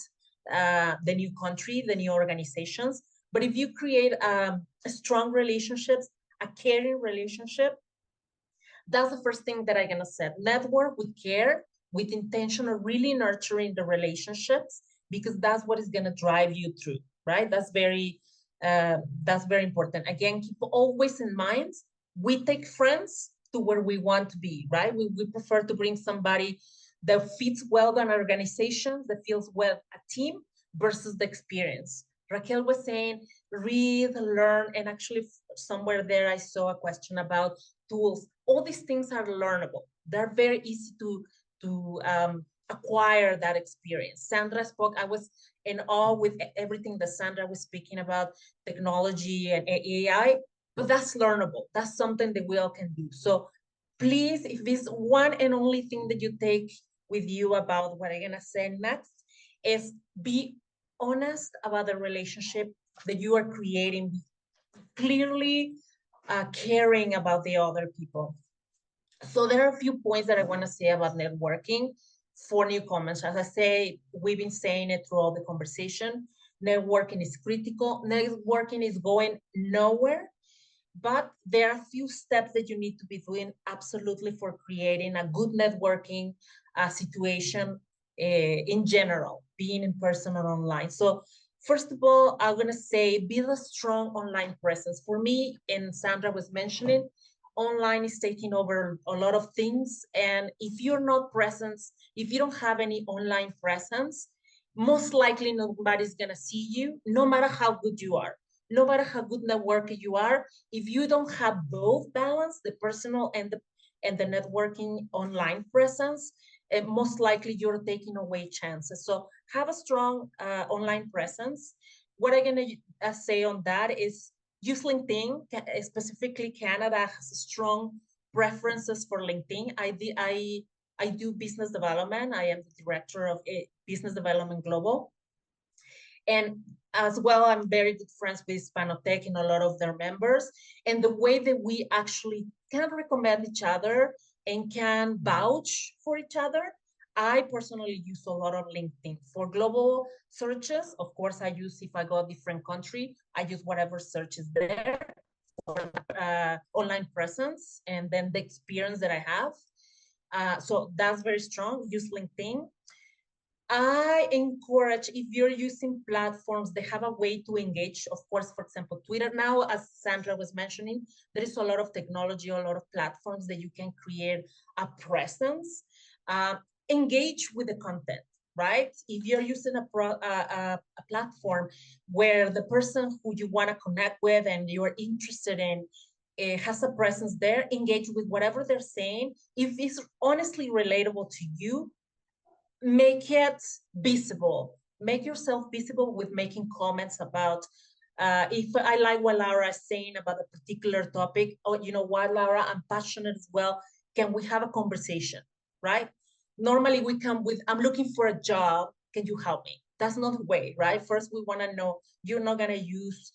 the new country, the new organizations. But if you create strong relationships, a caring relationship, that's the first thing that I'm gonna say. Network with care, with intention of really nurturing the relationships, because that's what is gonna drive you through, right? That's very important. Again, keep always in mind, we take friends to where we want to be, right? We prefer to bring somebody that fits well in an organization, that feels well a team, versus the experience. Raquel was saying, read, learn, and actually somewhere there I saw a question about tools. All these things are learnable. They're very easy to acquire that experience. Sandra spoke, I was in awe with everything that Sandra was speaking about, technology and AI, but that's learnable. That's something that we all can do. So please, if this one and only thing that you take with you about what I'm gonna say next is be honest about the relationship that you are creating, clearly caring about the other people. So there are a few points that I want to say about networking for newcomers. As I say, we've been saying it throughout the conversation. Networking is critical. Networking is going nowhere, but there are a few steps that you need to be doing absolutely for creating a good networking situation in general, being in person or online. So first of all, I'm going to say build a strong online presence. For me, and Sandra was mentioning, online is taking over a lot of things. And if you're not present, if you don't have any online presence, most likely nobody's going to see you, no matter how good you are. No matter how good networker you are, if you don't have both balance, the personal and the networking online presence, most likely you're taking away chances. So have a strong online presence. What I'm gonna say on that is use LinkedIn. Specifically, Canada has a strong preferences for LinkedIn. I do business development. I am the director of business development global. And as well, I'm very good friends with Hispanotech and a lot of their members. And the way that we actually can recommend each other and can vouch for each other, I personally use a lot of LinkedIn. For global searches, of course, I use, if I go a different country, I use whatever search is there for online presence and then the experience that I have. So that's very strong. Use LinkedIn. I encourage, if you're using platforms, they have a way to engage. Of course, for example, Twitter now, as Sandra was mentioning, there is a lot of technology, a lot of platforms that you can create a presence. Engage with the content, right? If you're using a platform where the person who you want to connect with and you're interested in has a presence there, engage with whatever they're saying. If it's honestly relatable to you, make it visible. Make yourself visible with making comments about, if I like what Laura is saying about a particular topic, or you know what, Laura, I'm passionate as well. Can we have a conversation, right? Normally we come with, I'm looking for a job. Can you help me? That's not the way, right? First, we want to know you're not going to use,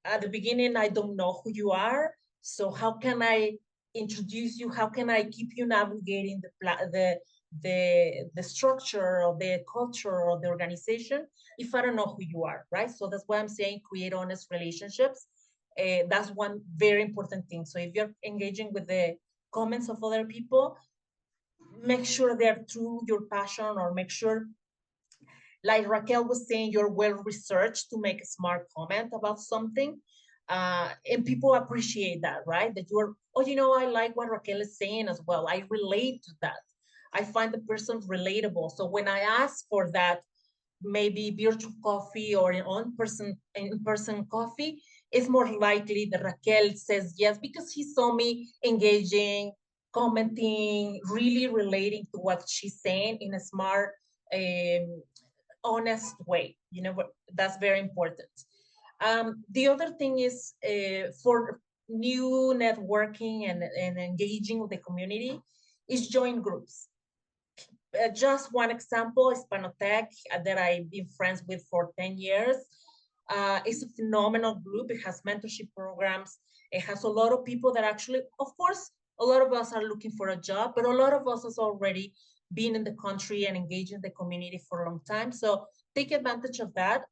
at the beginning, I don't know who you are. So how can I introduce you? How can I keep you navigating the structure of the culture of the organization if I don't know who you are, right? So that's why I'm saying create honest relationships. That's one very important thing. So if you're engaging with the comments of other people, make sure they're true your passion, or make sure, like Raquel was saying, you're well researched to make a smart comment about something. And people appreciate that, right? That you're, oh, you know, I like what Raquel is saying as well. I relate to that. I find the person relatable. So when I ask for that, maybe virtual coffee or an in-person coffee, it's more likely that Raquel says yes, because he saw me engaging, commenting, really relating to what she's saying in a smart, honest way. You know, that's very important. The other thing is for new networking and engaging with the community is join groups. Just one example, Hispanotech, that I've been friends with for 10 years. It's a phenomenal group. It has mentorship programs. It has a lot of people that actually, of course, a lot of us are looking for a job, but a lot of us has already been in the country and engaged in the community for a long time. So take advantage of that.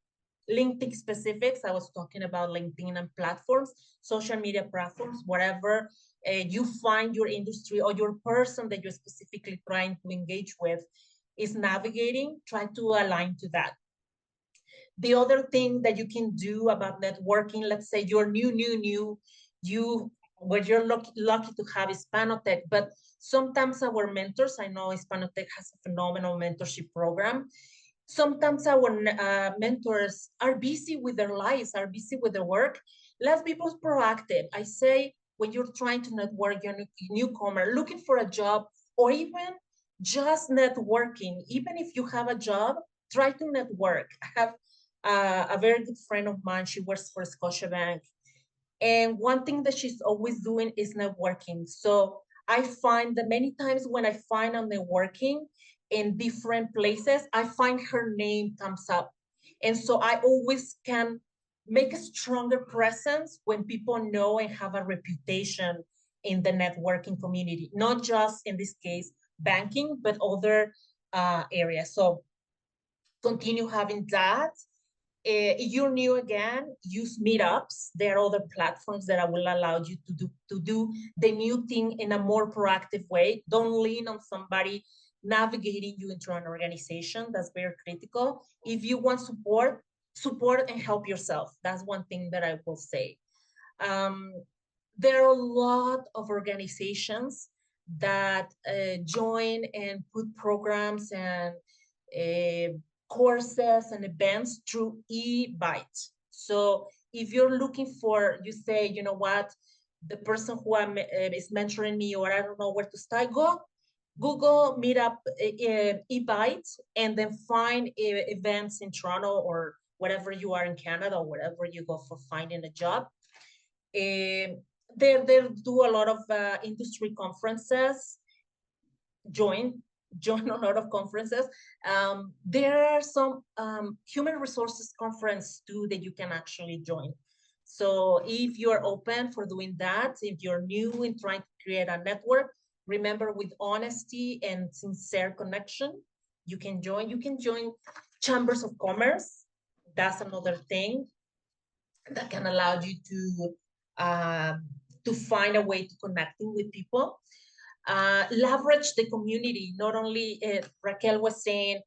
LinkedIn specifics, I was talking about LinkedIn and platforms, social media platforms, whatever you find your industry or your person that you're specifically trying to engage with is navigating, try to align to that. The other thing that you can do about networking, let's say you're new, where you're lucky to have Hispanotech, but sometimes our mentors, I know Hispanotech has a phenomenal mentorship program. Sometimes our mentors are busy with their lives, are busy with their work. Let's be proactive. I say, when you're trying to network, you're a newcomer, looking for a job, or even just networking. Even if you have a job, try to network. I have a very good friend of mine. She works for Scotiabank. And one thing that she's always doing is networking. So I find that many times when I find I'm networking in different places, I find her name comes up. And so I always can make a stronger presence when people know and have a reputation in the networking community, not just in this case, banking, but other areas. So continue having that. If you're new again, use meetups. There are other platforms that will allow you to do the new thing in a more proactive way. Don't lean on somebody navigating you into an organization. That's very critical. If you want support and help yourself. That's one thing that I will say. There are a lot of organizations that join and put programs and courses and events through eByte. So if you're looking for, you say, you know what, the person who is mentoring me, or I don't know where to start, go Google Meetup eByte, and then find events in Toronto or wherever you are in Canada, or wherever you go for finding a job. they do a lot of industry conferences. Join a lot of conferences. There are some human resources conference too that you can actually join. So if you're open for doing that, if you're new in trying to create a network, remember, with honesty and sincere connection, you can join. You can join chambers of commerce. That's another thing that can allow you to find a way to connecting with people. Leverage the community. Not only Raquel was saying,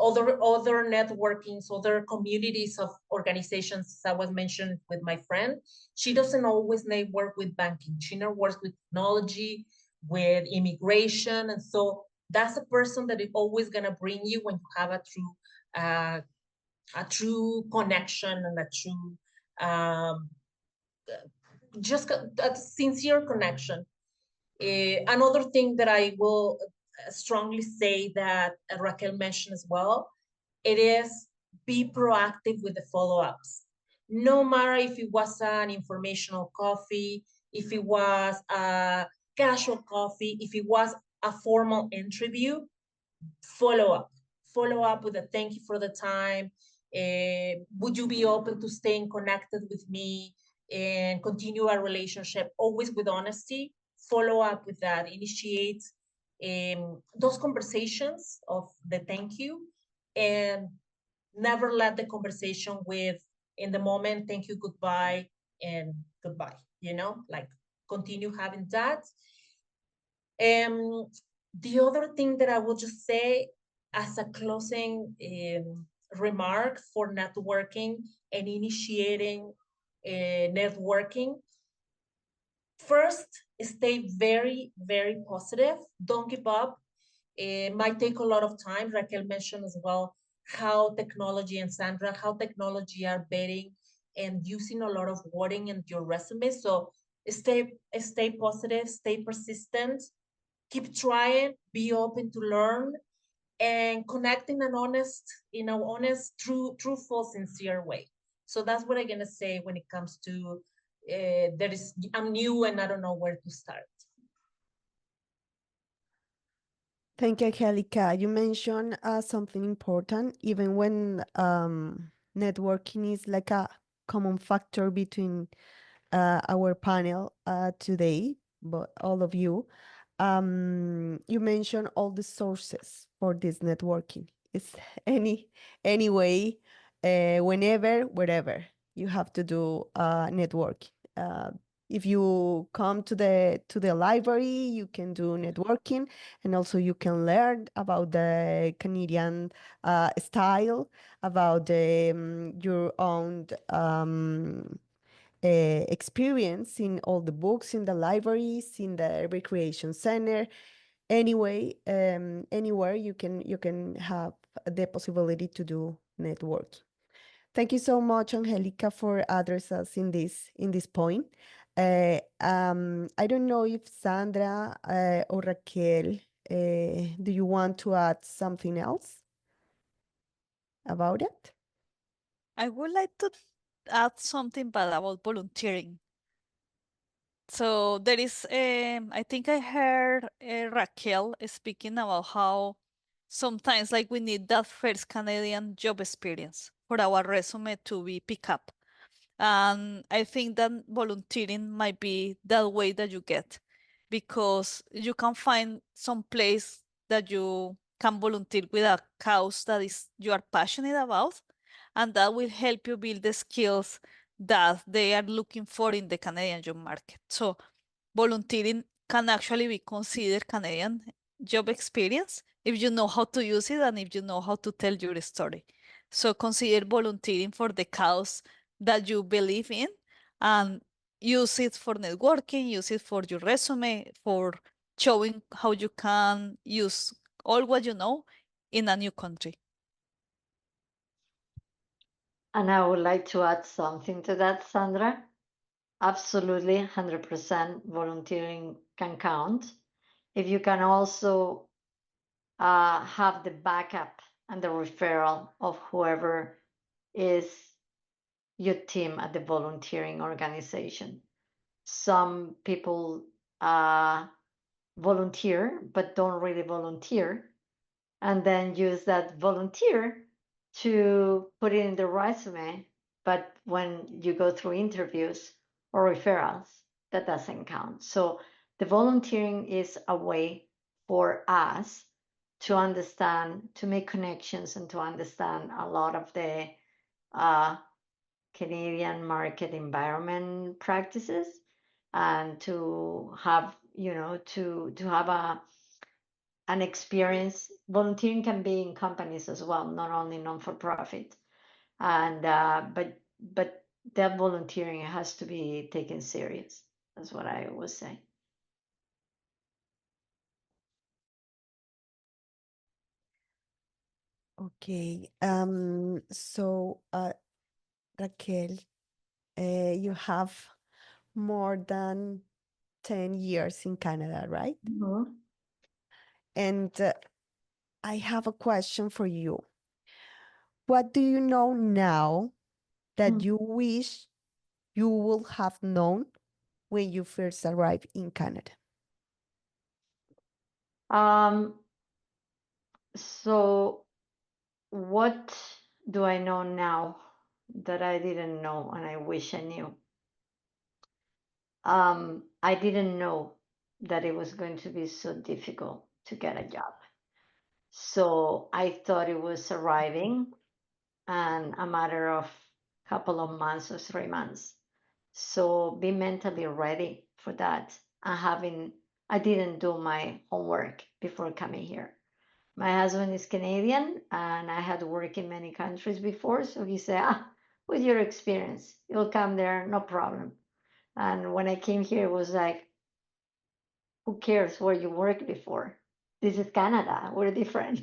other networkings, other communities of organizations, as I was mentioned with my friend. She doesn't always network with banking. She networks with technology, with immigration, and so that's a person that is always gonna bring you when you have a true connection and a true just a sincere connection. Another thing that I will strongly say that Raquel mentioned as well, it is be proactive with the follow-ups. No matter if it was an informational coffee, if it was a casual coffee, if it was a formal interview, follow up. Follow up with a thank you for the time. Would you be open to staying connected with me and continue our relationship, always with honesty? Follow up with that. Initiate those conversations of the thank you, and never let the conversation with, in the moment, thank you, goodbye, and goodbye. Like, continue having that. The other thing that I will just say as a closing remark for networking and initiating networking, first, stay very, very positive. Don't give up. It might take a lot of time. Raquel mentioned as well how technology, and Sandra, how technology are betting and using a lot of wording in your resume. So stay positive, stay persistent, keep trying, be open to learn, and connect in an honest, truthful, sincere way. So that's what I'm gonna say when it comes to I'm new and I don't know where to start. Thank you, Angelica. You mentioned something important, even when networking is like a common factor between our panel today, but all of you. You mentioned all the sources for this networking. It's any way, whenever, wherever you have to do networking. If you come to the library, you can do networking, and also you can learn about the Canadian style, about your own experience in all the books in the libraries, in the recreation center. Anyway, anywhere you can have the possibility to do networking. Thank you so much, Angelica, for addressing us in this point. I don't know if Sandra or Raquel, do you want to add something else about it? I would like to add something about volunteering. So there is, I think I heard Raquel speaking about how sometimes like we need that first Canadian job experience for our resume to be picked up. And I think that volunteering might be that way that you get, because you can find some place that you can volunteer with a cause that you are passionate about, and that will help you build the skills that they are looking for in the Canadian job market. So volunteering can actually be considered Canadian job experience if you know how to use it and if you know how to tell your story. So consider volunteering for the cause that you believe in, and use it for networking, use it for your resume, for showing how you can use all what you know in a new country. And I would like to add something to that, Sandra. Absolutely, 100% volunteering can count. If you can also have the backup and the referral of whoever is your team at the volunteering organization. some people volunteer but don't really volunteer, and then use that volunteer to put it in the resume. But when you go through interviews or referrals, that doesn't count. So the volunteering is a way for us to understand, to make connections, and to understand a lot of the Canadian market environment practices, and to have, to have an experience. Volunteering can be in companies as well, not only non-for-profit. And but that volunteering has to be taken serious. That's what I would say. Okay. So Raquel, you have more than 10 years in Canada, right? Mm-hmm. And I have a question for you. What do you know now that you wish you would have known when you first arrived in Canada? So what do I know now that I didn't know and I wish I knew? I didn't know that it was going to be so difficult to get a job. So I thought it was arriving and a matter of couple of months or 3 months. So be mentally ready for that. I didn't do my homework before coming here. My husband is Canadian and I had worked in many countries before. So he said, with your experience, you'll come there, no problem. And when I came here, it was like, who cares where you worked before? This is Canada, we're different.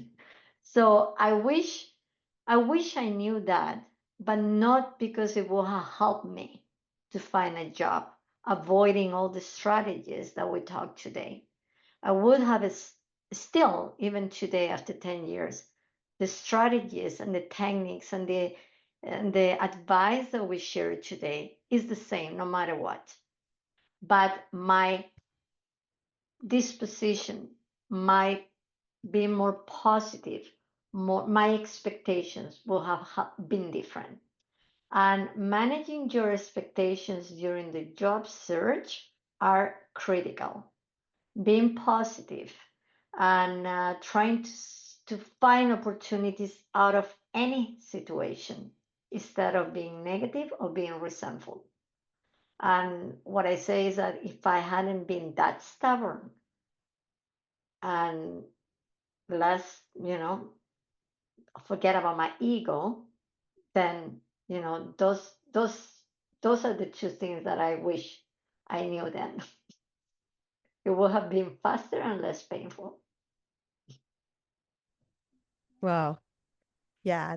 So I wish I knew that, but not because it would have helped me to find a job, avoiding all the strategies that we talked today. I would have still, even today after 10 years, the strategies and the techniques and the advice that we share today is the same no matter what. But my disposition, my being more positive, my expectations will have been different. And managing your expectations during the job search are critical. Being positive and trying to find opportunities out of any situation instead of being negative or being resentful. And what I say is that if I hadn't been that stubborn and less, forget about my ego, then those are the two things that I wish I knew then. It would have been faster and less painful. Wow. Yeah,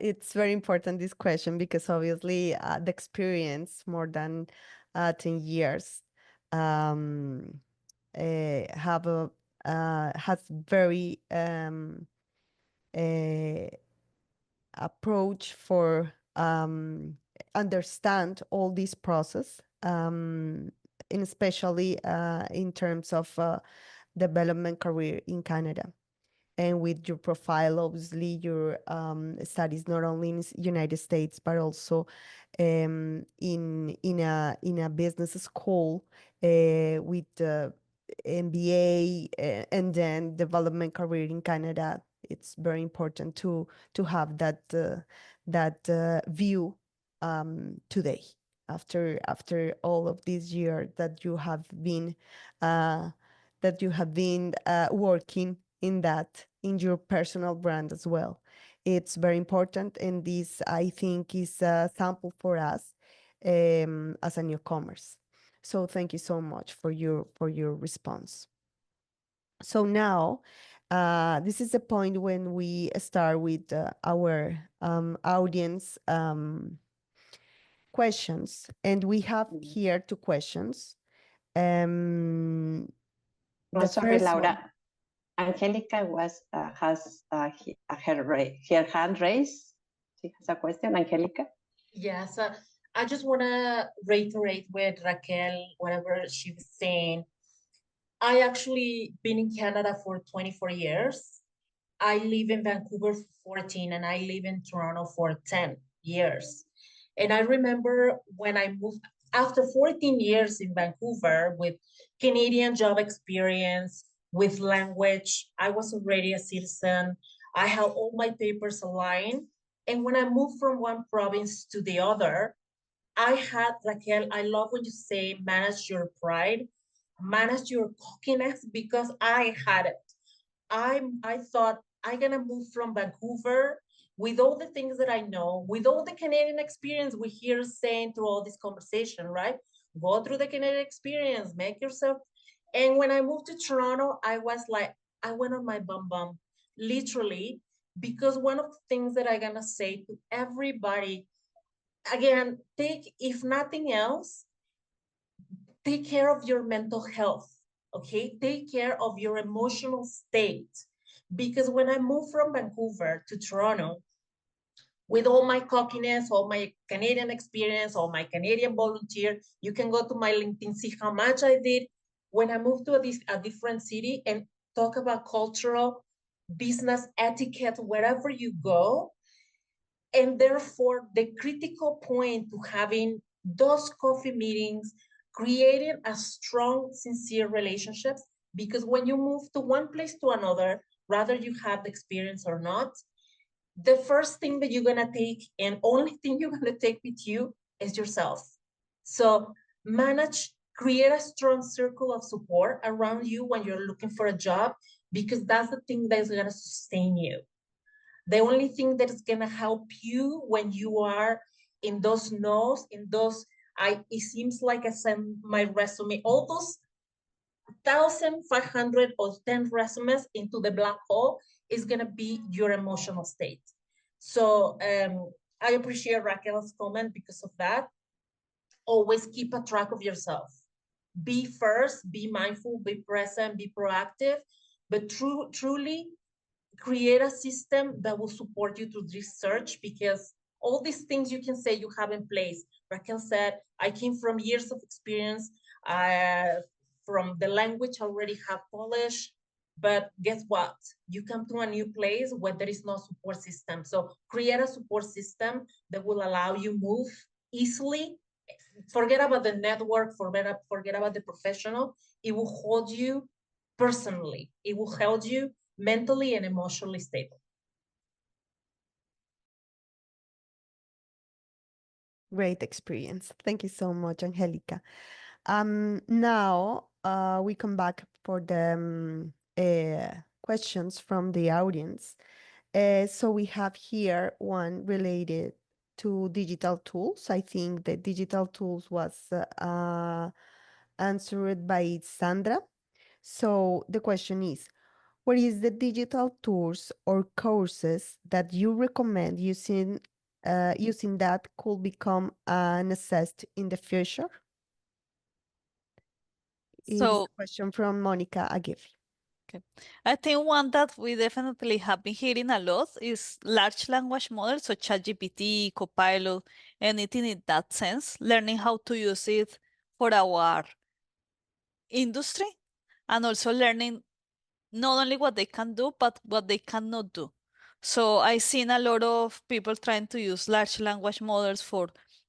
it's very important, this question, because obviously the experience more than 10 years have has very approach for understand all this process, and especially in terms of development career in Canada. And with your profile, obviously, your studies not only in United States but also in a business school with MBA and then development career in Canada. It's very important to have that view today after all of this year that you have been working in that, in your personal brand as well. It's very important, and this, I think, is a sample for us as a newcomers. So thank you so much for your response. So now, this is the point when we start with our audience questions, and we have here 2 questions. The sorry, first Laura. one. Angelica has her hand raised. She has a question, Angelica. Yes, I just want to reiterate with Raquel, whatever she was saying. I actually been in Canada for 24 years. I live in Vancouver for 14 and I live in Toronto for 10 years. And I remember when I moved after 14 years in Vancouver with Canadian job experience, with language, I was already a citizen. I had all my papers aligned. And when I moved from one province to the other, I had, Raquel, I love when you say manage your pride, manage your cockiness, because I had it. I thought I'm gonna move from Vancouver with all the things that I know, with all the Canadian experience we hear saying through all this conversation, right? Go through the Canadian experience, make yourself. And when I moved to Toronto, I was like, I went on my bum, literally, because one of the things that I'm gonna say to everybody, again, take, if nothing else, take care of your mental health, okay? Take care of your emotional state. Because when I moved from Vancouver to Toronto, with all my cockiness, all my Canadian experience, all my Canadian volunteer, you can go to my LinkedIn, see how much I did. When I moved to a different city and talk about cultural, business etiquette, wherever you go, and therefore the critical point to having those coffee meetings, creating a strong, sincere relationships, because when you move to one place to another, rather you have the experience or not, the first thing that you're gonna take and only thing you're gonna take with you is yourself. So create a strong circle of support around you when you're looking for a job, because that's the thing that is gonna sustain you. The only thing that is gonna help you when you are in those no's, in those, it seems like I sent my resume, all those 1,500 or 10 resumes into the black hole is gonna be your emotional state. So I appreciate Raquel's comment because of that. Always keep a track of yourself. Be first, be mindful, be present, be proactive, but truly create a system that will support you to this search, because all these things you can say you have in place. Raquel said, I came from years of experience, from the language I already have polished, but guess what? You come to a new place where there is no support system. So create a support system that will allow you move easily. Forget about the network, forget about the professional. It will hold you personally. It will hold you mentally and emotionally stable. Great experience. Thank you so much, Angelica. Now we come back for the questions from the audience. So we have here one related to digital tools. I think the digital tools was answered by Sandra. So the question is, what is the digital tools or courses that you recommend using that could become a necessity in the future? Is So, a question from Monica Aguirre. okay. I think one that we definitely have been hearing a lot is large language models, so ChatGPT, Copilot, anything in that sense, learning how to use it for our industry, and also learning not only what they can do, but what they cannot do. So I've seen a lot of people trying to use large language models for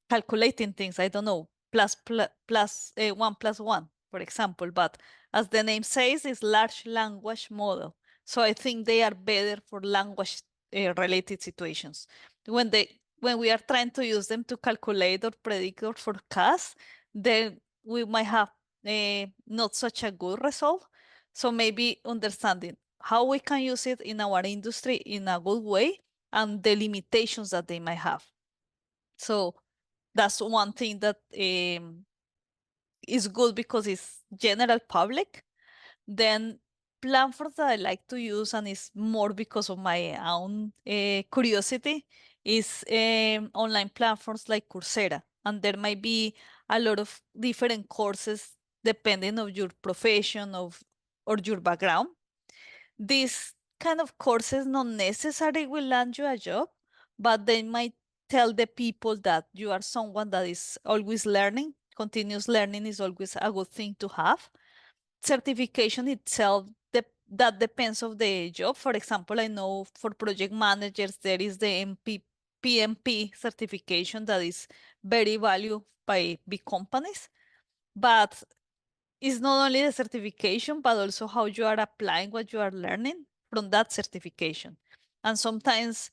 calculating things. I don't know, one plus one, for example. But as the name says, it's large language model. So I think they are better for language related situations. When we are trying to use them to calculate or predict or forecast, then we might have not such a good result. So maybe understanding how we can use it in our industry in a good way and the limitations that they might have. So that's one thing that is good because it's general public. Then platforms that I like to use, and it's more because of my own curiosity, is online platforms like Coursera. And there might be a lot of different courses depending on your profession or your background. These kind of courses not necessarily will land you a job, but they might tell the people that you are someone that is always learning. Continuous learning is always a good thing to have. Certification itself, that depends of the job. For example, I know for project managers, there is the PMP certification that is very valued by big companies. But it's not only the certification, but also how you are applying what you are learning from that certification. And sometimes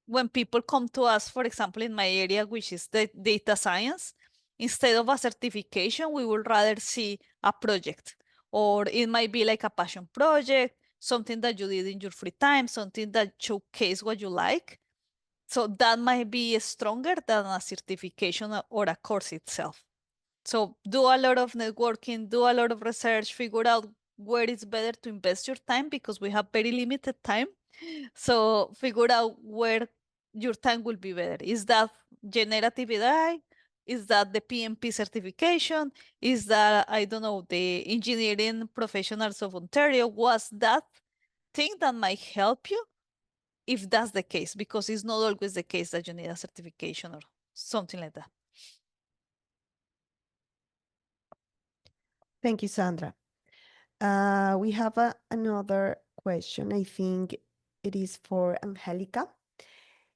when people come to us, for example, in my area, which is the data science, instead of a certification, we would rather see a project, or it might be like a passion project, something that you did in your free time, something that showcase what you like. So that might be stronger than a certification or a course itself. So do a lot of networking, do a lot of research, figure out where it's better to invest your time, because we have very limited time. So figure out where your time will be better. Is that generative AI? Is that the PMP certification? Is that, I don't know, the engineering professionals of Ontario? Was that thing that might help you? If that's the case, because it's not always the case that you need a certification or something like that. Thank you, Sandra. We have another question. I think it is for Angelica.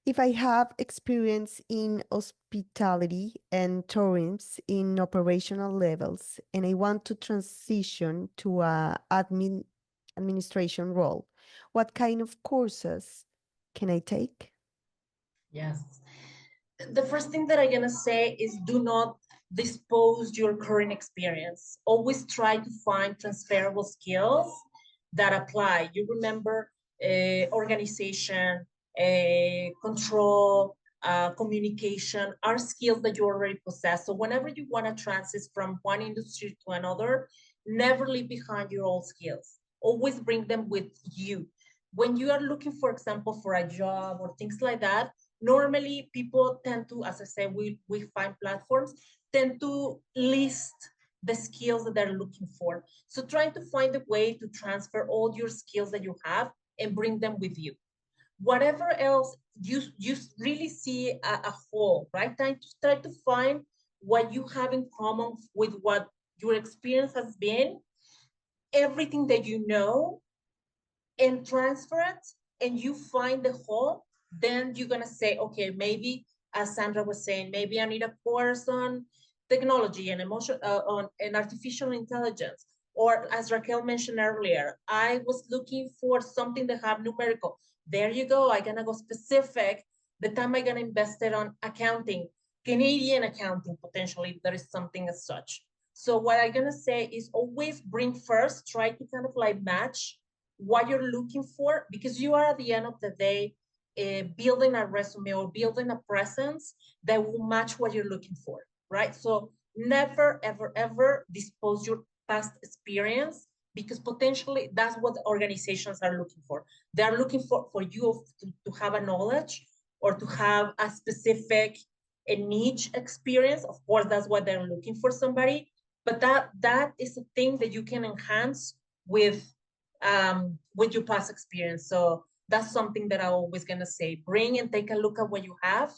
If I have experience in hospitality and tourism in operational levels, and I want to transition to a administration role, what kind of courses can I take? Yes. The first thing that I'm going to say is do not dispose your current experience. Always try to find transferable skills that apply. You remember organization, control, communication are skills that you already possess. So whenever you want to transit from one industry to another, never leave behind your old skills. Always bring them with you. When you are looking, for example, for a job or things like that, normally people tend to, as I said, we find platforms, tend to list the skills that they're looking for. So trying to find a way to transfer all your skills that you have and bring them with you. Whatever else you really see a whole, right? Try to find what you have in common with what your experience has been, everything that you know, and transfer it, and you find the whole. Then you're gonna say, okay, maybe, as Sandra was saying, maybe I need a course on technology and on artificial intelligence. Or as Raquel mentioned earlier, I was looking for something that have numerical. There you go, I'm gonna go specific. The time I'm gonna invest it on accounting, Canadian accounting, potentially, if there is something as such. So what I'm gonna say is always bring first, try to kind of like match what you're looking for, because you are at the end of the day building a resume or building a presence that will match what you're looking for, right? So never, ever, ever dispose your past experience, because potentially that's what organizations are looking for. They're looking for you to have a knowledge or to have a specific a niche experience. Of course, that's what they're looking for somebody, but that is a thing that you can enhance with your past experience. So that's something that I'm always gonna say, bring and take a look at what you have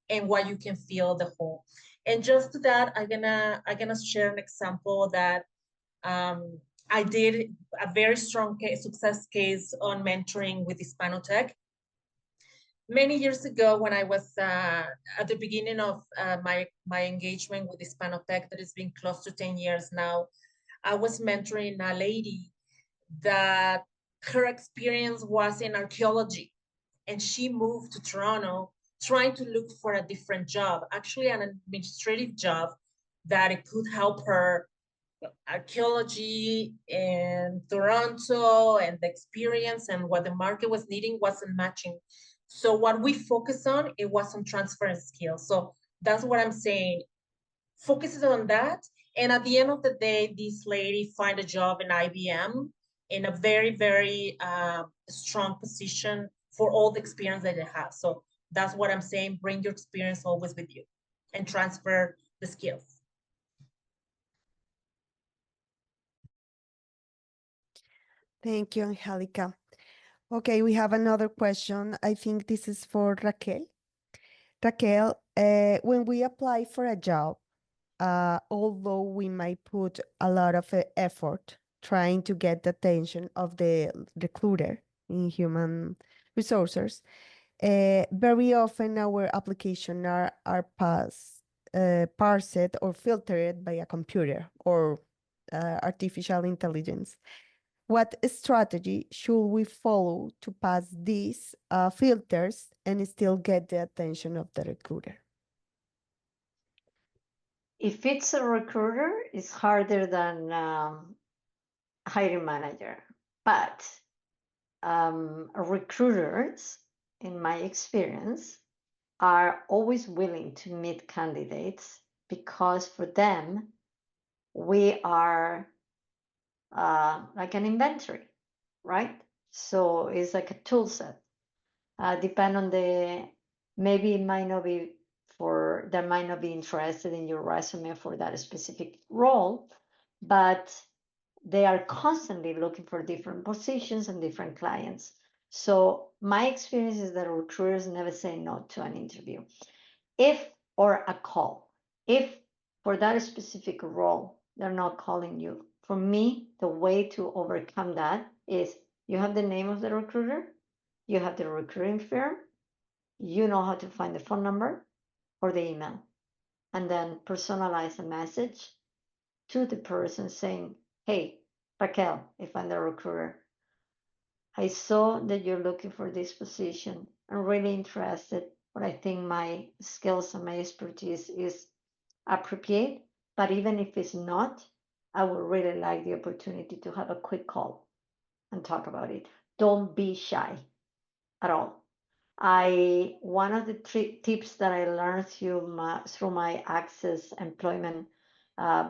and what you can feel the whole. And just to that, I'm gonna share an example that I did a very strong success case on mentoring with Hispanotech. Many years ago, when I was at the beginning of my engagement with Hispanotech, that has been close to 10 years now, I was mentoring a lady that her experience was in archaeology, and she moved to Toronto trying to look for a different job, actually an administrative job that it could help her. Archaeology in Toronto and the experience and what the market was needing wasn't matching. So what we focused on, it was on transferring skills. So that's what I'm saying. Focus on that. And at the end of the day, this lady find a job in IBM in a very, very strong position for all the experience that they have. So that's what I'm saying. Bring your experience always with you and transfer the skills. Thank you, Angelica. Okay, we have another question. I think this is for Raquel. Raquel, when we apply for a job, although we might put a lot of effort trying to get the attention of the recruiter in human resources, very often our application are parsed or filtered by a computer or artificial intelligence. What strategy should we follow to pass these filters and still get the attention of the recruiter? If it's a recruiter, it's harder than hiring manager. But recruiters, in my experience, are always willing to meet candidates because for them, we are like an inventory, right? So it's like a tool set. Depend on maybe it might not be they might not be interested in your resume for that specific role, but they are constantly looking for different positions and different clients. So my experience is that recruiters never say no to an interview. Or a call. If for that specific role, they're not calling you. For me, the way to overcome that is you have the name of the recruiter, you have the recruiting firm, you know how to find the phone number or the email, and then personalize a message to the person saying, hey, Raquel, if I'm the recruiter, I saw that you're looking for this position. I'm really interested, but I think my skills and my expertise is appropriate. But even if it's not, I would really like the opportunity to have a quick call and talk about it. Don't be shy at all. One of the tips that I learned through my Access Employment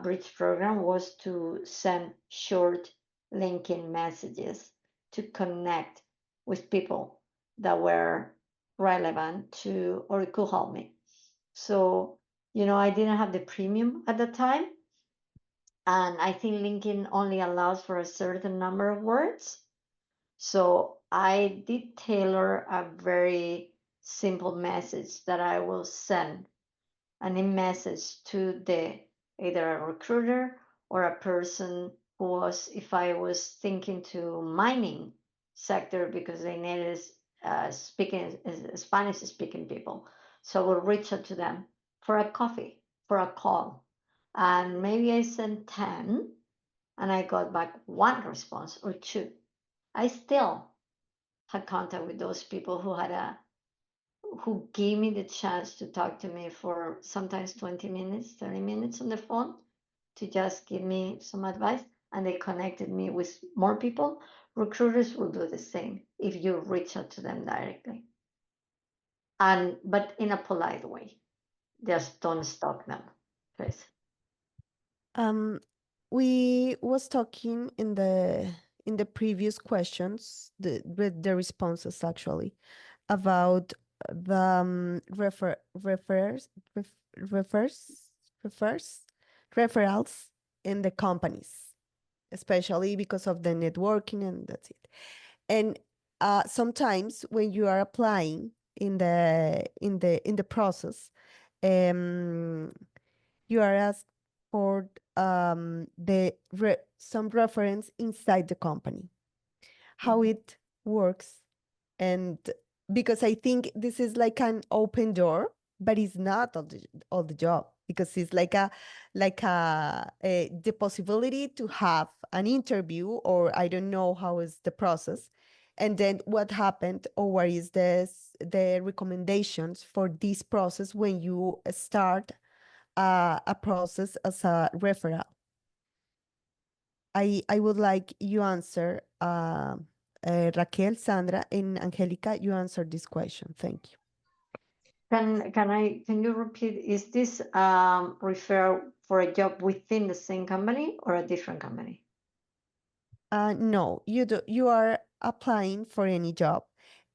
Bridge program was to send short LinkedIn messages to connect with people that were relevant to or could help me. So, I didn't have the premium at the time. And I think LinkedIn only allows for a certain number of words. So I did tailor a very simple message that I will send an message to either a recruiter or a person who was, if I was thinking to mining sector because they needed Spanish speaking people. So I will reach out to them for a coffee, for a call. And maybe I sent 10 and I got back one response or two. I still had contact with those people who gave me the chance to talk to me for sometimes 20 minutes, 30 minutes on the phone to just give me some advice, and they connected me with more people. Recruiters will do the same if you reach out to them directly. But in a polite way. Just don't stalk them, please. We was talking in the previous questions, the responses actually, about the referrals in the companies, especially because of the networking, and that's it. And sometimes when you are applying in the process, you are asked for some reference inside the company, how it works. And because I think this is like an open door, but it's not all the job, because it's like the possibility to have an interview, or I don't know how is the process, and then what happened, or what is the recommendations for this process when you start a process as a referral. I would like you answer, Raquel, Sandra, and Angelica, you answer this question. Thank you. Can you repeat? Is this refer for a job within the same company or a different company? No, you are applying for any job,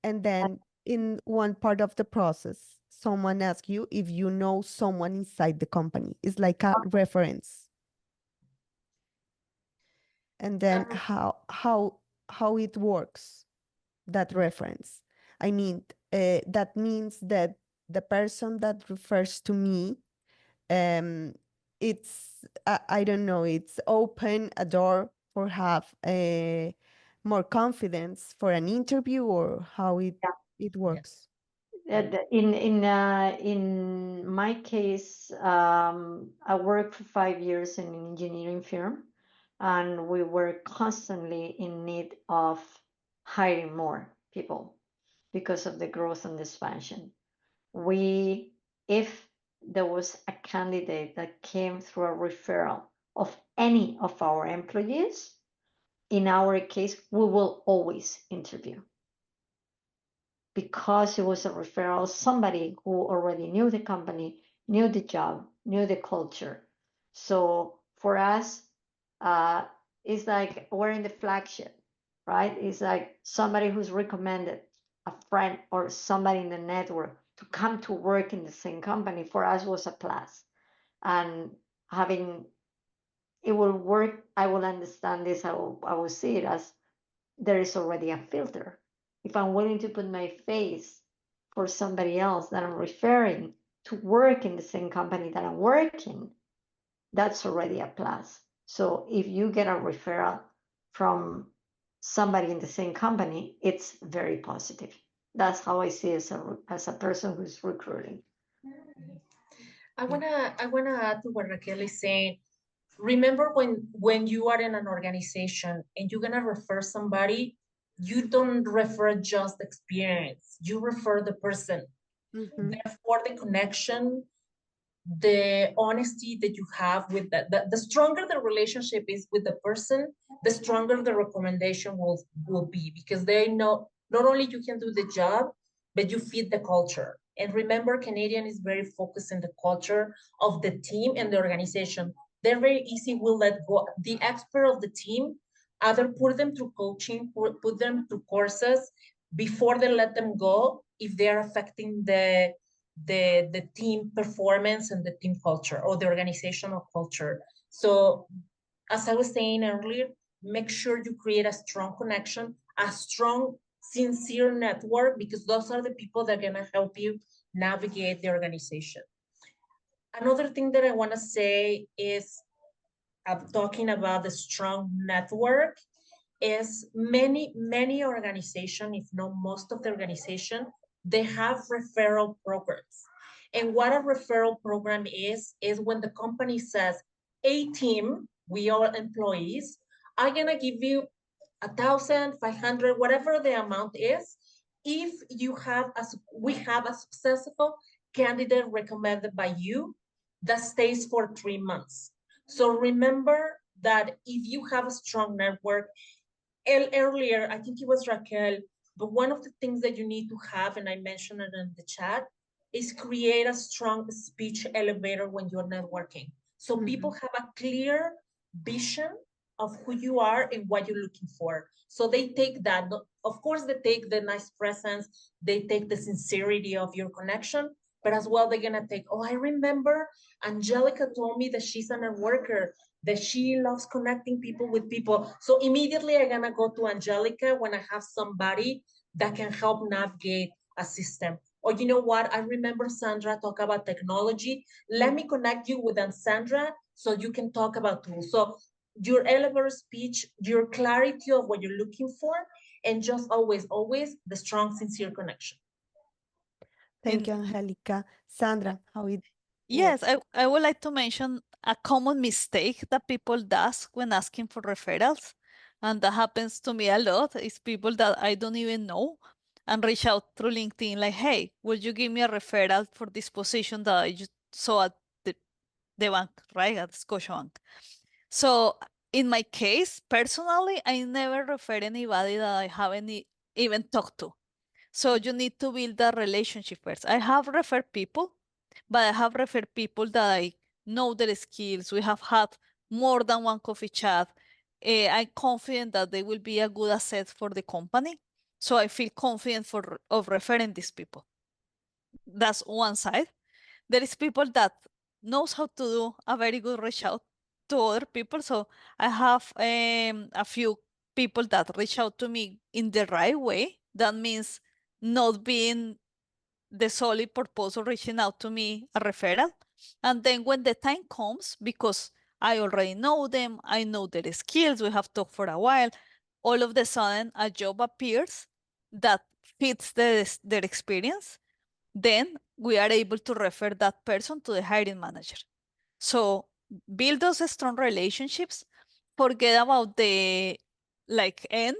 and then in one part of the process, someone asks you if you know someone inside the company. It's like a reference. And then how it works, that reference. I mean, that means that the person that refers to me, it's I don't know, it's open a door for have a more confidence for an interview, or how it works. In my case, I worked for 5 years in an engineering firm, and we were constantly in need of hiring more people because of the growth and expansion. If there was a candidate that came through a referral of any of our employees, in our case, we will always interview, because it was a referral, somebody who already knew the company, knew the job, knew the culture. So for us, it's like we're in the flagship, right? It's like somebody who's recommended a friend or somebody in the network to come to work in the same company. For us was a plus. And having it will work, I will understand this, I will see it as there is already a filter. If I'm willing to put my face for somebody else that I'm referring to work in the same company that I'm working, that's already a plus. So if you get a referral from somebody in the same company, it's very positive. That's how I see it as a person who's recruiting. I wanna add to what Raquel is saying. Remember, when you are in an organization and you're gonna refer somebody, you don't refer just experience, you refer the person. Therefore, the connection, the honesty that you have with the stronger the relationship is with the person, the stronger the recommendation will be, because they know not only you can do the job, but you fit the culture. And remember, Canadian is very focused in the culture of the team and the organization. They're very easy, will let go the expert of the team, either put them through coaching, put them through courses before they let them go if they're affecting the team performance and the team culture or the organizational culture. So as I was saying earlier, make sure you create a strong connection, a strong, sincere network, because those are the people that are gonna help you navigate the organization. Another thing that I wanna say is, I'm talking about the strong network, is many organizations, if not most of the organization, they have referral programs. And what a referral program is when the company says, a team, we all employees, are gonna give you 1,500, whatever the amount is, if we have a successful candidate recommended by you that stays for 3 months. So remember that if you have a strong network, earlier, I think it was Raquel, but one of the things that you need to have, and I mentioned it in the chat, is create a strong speech elevator when you're networking. So people have a clear vision of who you are and what you're looking for. So they take that. Of course, they take the nice presence, they take the sincerity of your connection, but as well, they're gonna take, oh, I remember Angelica told me that she's a networker, that she loves connecting people with people. So immediately I'm gonna go to Angelica when I have somebody that can help navigate a system. Or you know what, I remember Sandra talk about technology. Let me connect you with Sandra so you can talk about tools. So your elevator speech, your clarity of what you're looking for, and just always the strong, sincere connection. Thank you, Angelica. Sandra, how it Yes, works? I would like to mention a common mistake that people does when asking for referrals, and that happens to me a lot, is people that I don't even know and reach out through LinkedIn like, hey, would you give me a referral for this position that I just saw at the bank, right, at Scotiabank? So in my case, personally, I never refer anybody that I haven't even talked to. So you need to build a relationship first. I have referred people, but I have referred people that I know their skills. We have had more than one coffee chat. I'm confident that they will be a good asset for the company. So I feel confident of referring these people. That's one side. There is people that knows how to do a very good reach out to other people. So I have a few people that reach out to me in the right way. That means not being the solid purpose of reaching out to me a referral. And then when the time comes, because I already know them, I know their skills, we have talked for a while, all of the sudden a job appears that fits their experience, then we are able to refer that person to the hiring manager. So build those strong relationships, forget about the end,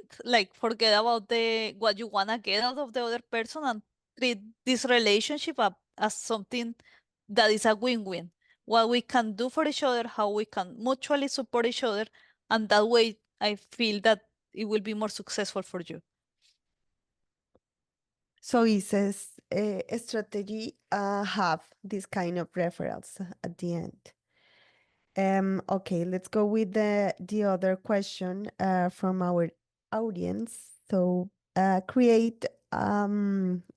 forget about the what you wanna get out of the other person, and treat this relationship as something that is a win-win. What we can do for each other, how we can mutually support each other, and that way I feel that it will be more successful for you. So it says a strategy have this kind of referrals at the end. Okay, let's go with the other question from our audience. So create a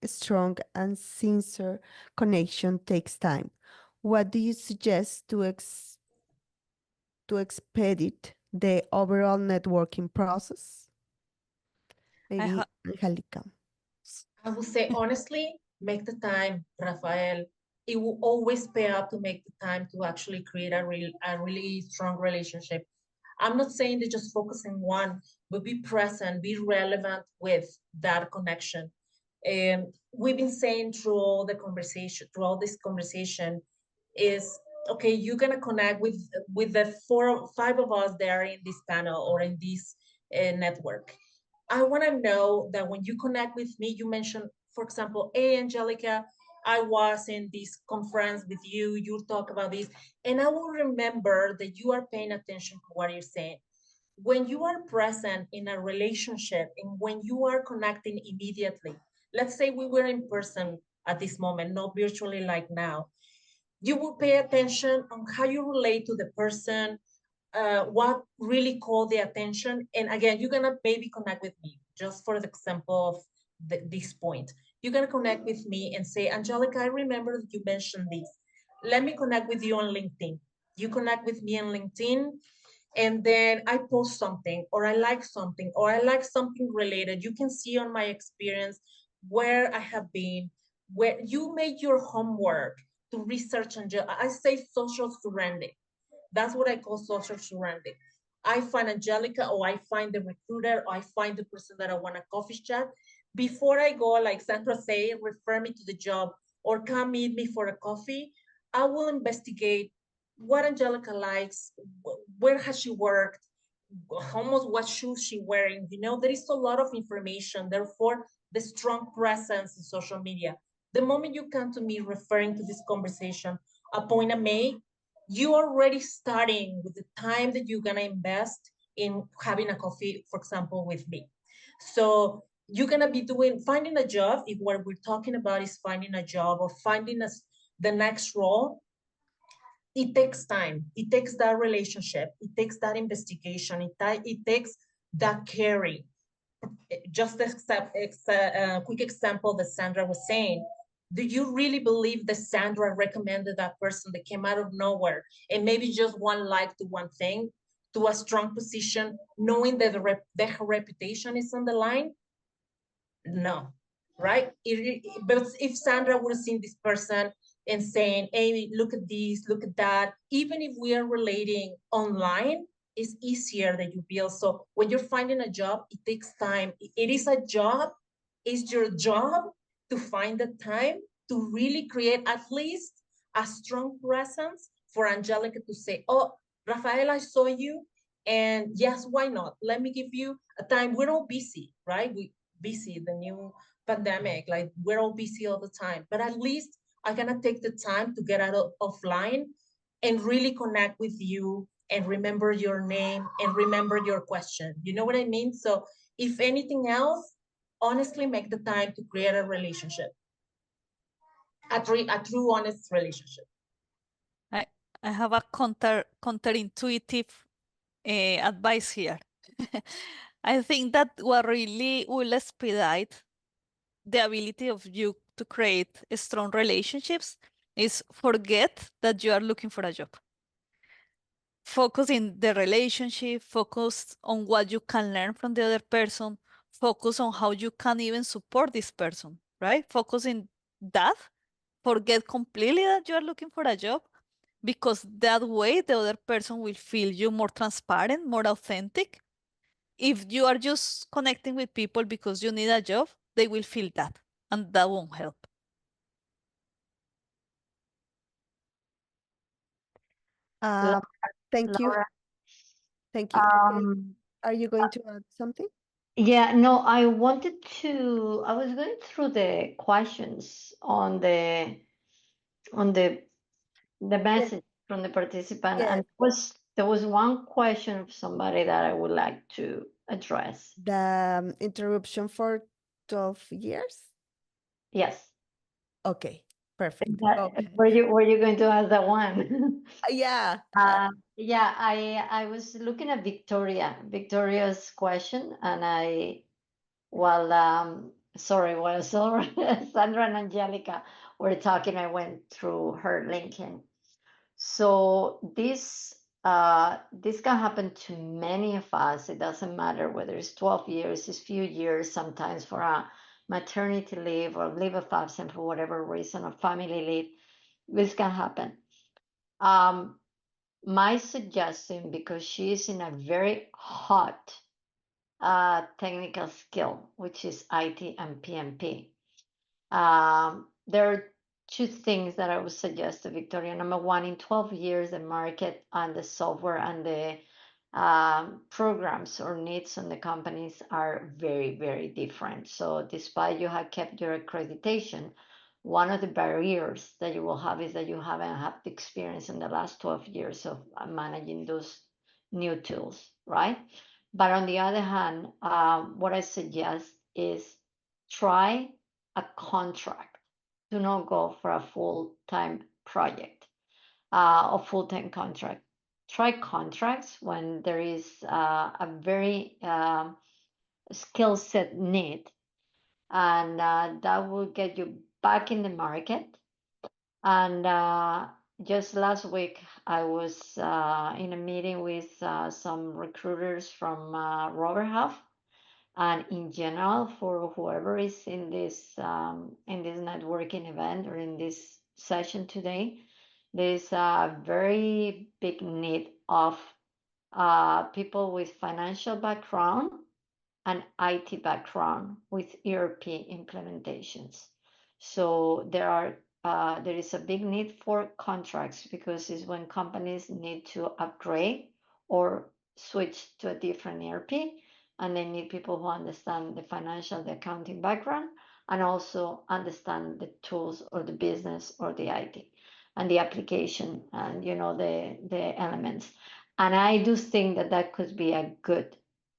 strong and sincere connection takes time. What do you suggest to expedite the overall networking process? Maybe Angelica. I would say, honestly, make the time, Rafael. It will always pay up to make the time to actually create a really strong relationship. I'm not saying that just focus on one, but be present, be relevant with that connection. We've been saying throughout this conversation is, okay, you're gonna connect with the 4 or 5 of us that are in this panel or in this network. I want to know that when you connect with me, you mentioned, for example, hey, Angelica, I was in this conference with you, you talk about this, and I will remember that you are paying attention to what you're saying. When you are present in a relationship and when you are connecting immediately, let's say we were in person at this moment, not virtually like now, you will pay attention on how you relate to the person, what really called the attention. And again, you're gonna maybe connect with me, just for the example of this point. You're gonna connect with me and say, Angelica, I remember that you mentioned this. Let me connect with you on LinkedIn. You connect with me on LinkedIn, and then I post something, or I like something, or I like something related. You can see on my experience where I have been, where you made your homework to research. I say social surrounding. That's what I call social surrounding. I find Angelica, or I find the recruiter, or I find the person that I want a coffee chat. Before I go, like Sandra say, refer me to the job or come meet me for a coffee, I will investigate what Angelica likes, where has she worked, almost what shoes she wearing. You know, there is a lot of information. Therefore, the strong presence in social media. The moment you come to me referring to this conversation, a point I made, you are already starting with the time that you're gonna invest in having a coffee, for example, with me. So you're gonna be finding a job. If what we're talking about is finding a job or finding the next role, it takes time. It takes that relationship. It takes that investigation. It takes that caring. Just a quick example that Sandra was saying. Do you really believe that Sandra recommended that person that came out of nowhere and maybe just one like to one thing to a strong position, knowing that her reputation is on the line? No, right? But if Sandra would have seen this person and saying, hey, look at this, look at that, even if we are relating online, it's easier that you build. So when you're finding a job, it takes time. It is a job. It's your job to find the time to really create at least a strong presence for Angelica to say, oh, Rafael, I saw you. And yes, why not? Let me give you a time. We're all busy, right? We busy, the new pandemic, like we're all busy all the time. But at least I'm gonna take the time to get out offline and really connect with you and remember your name and remember your question. You know what I mean? So if anything else, honestly make the time to create a relationship, a true honest relationship. I have a counterintuitive advice here. I think that what really will expedite the ability of you to create strong relationships is forget that you are looking for a job. Focus in the relationship, focus on what you can learn from the other person, focus on how you can even support this person, right? Focus in that, forget completely that you are looking for a job, because that way the other person will feel you more transparent, more authentic. If you are just connecting with people because you need a job, they will feel that, and that won't help. Thank you. Laura, Thank you. Are you going to add something? yeah, no, I was going through the questions on the message from the participant, and there was one question of somebody that I would like to address. The interruption for 12 years? Yes. Okay, perfect. Were you going to ask that one? Yeah. Yeah, I was looking at Victoria's question, and while Sandra and Angelica were talking, I went through her LinkedIn. So this can happen to many of us. It doesn't matter whether it's 12 years, it's few years, sometimes for a maternity leave or leave of absence for whatever reason, or family leave. This can happen. My suggestion, because she's in a very hot technical skill, which is IT and PMP. There are two things that I would suggest to Victoria. Number one, in 12 years, the market and the software and the programs or needs on the companies are very, very different. So despite you have kept your accreditation, one of the barriers that you will have is that you haven't had the experience in the last 12 years of managing those new tools, right? But on the other hand, what I suggest is try a contract. Do not go for a full-time project or full-time contract. Try contracts when there is a very skill set need, and that will get you back in the market. And just last week, I was in a meeting with some recruiters from Robert Half, and in general, for whoever is in this networking event or in this session today, there's a very big need of people with financial background and IT background with ERP implementations. So there is a big need for contracts, because it's when companies need to upgrade or switch to a different ERP, and they need people who understand the financial, the accounting background, and also understand the tools or the business or the IT and the application and the elements. And I do think that could be a good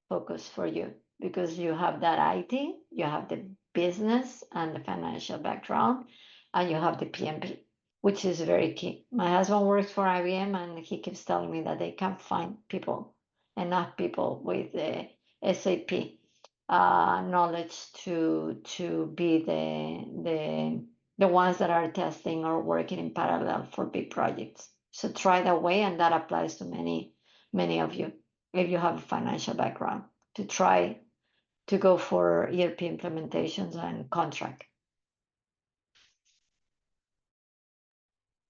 focus for you, because you have that IT, you have the business and the financial background, and you have the PMP, which is very key. My husband works for IBM, and he keeps telling me that they can't find enough people with the SAP knowledge to be the ones that are testing or working in parallel for big projects. So try that way, and that applies to many of you if you have a financial background, to try to go for ERP implementations and contract.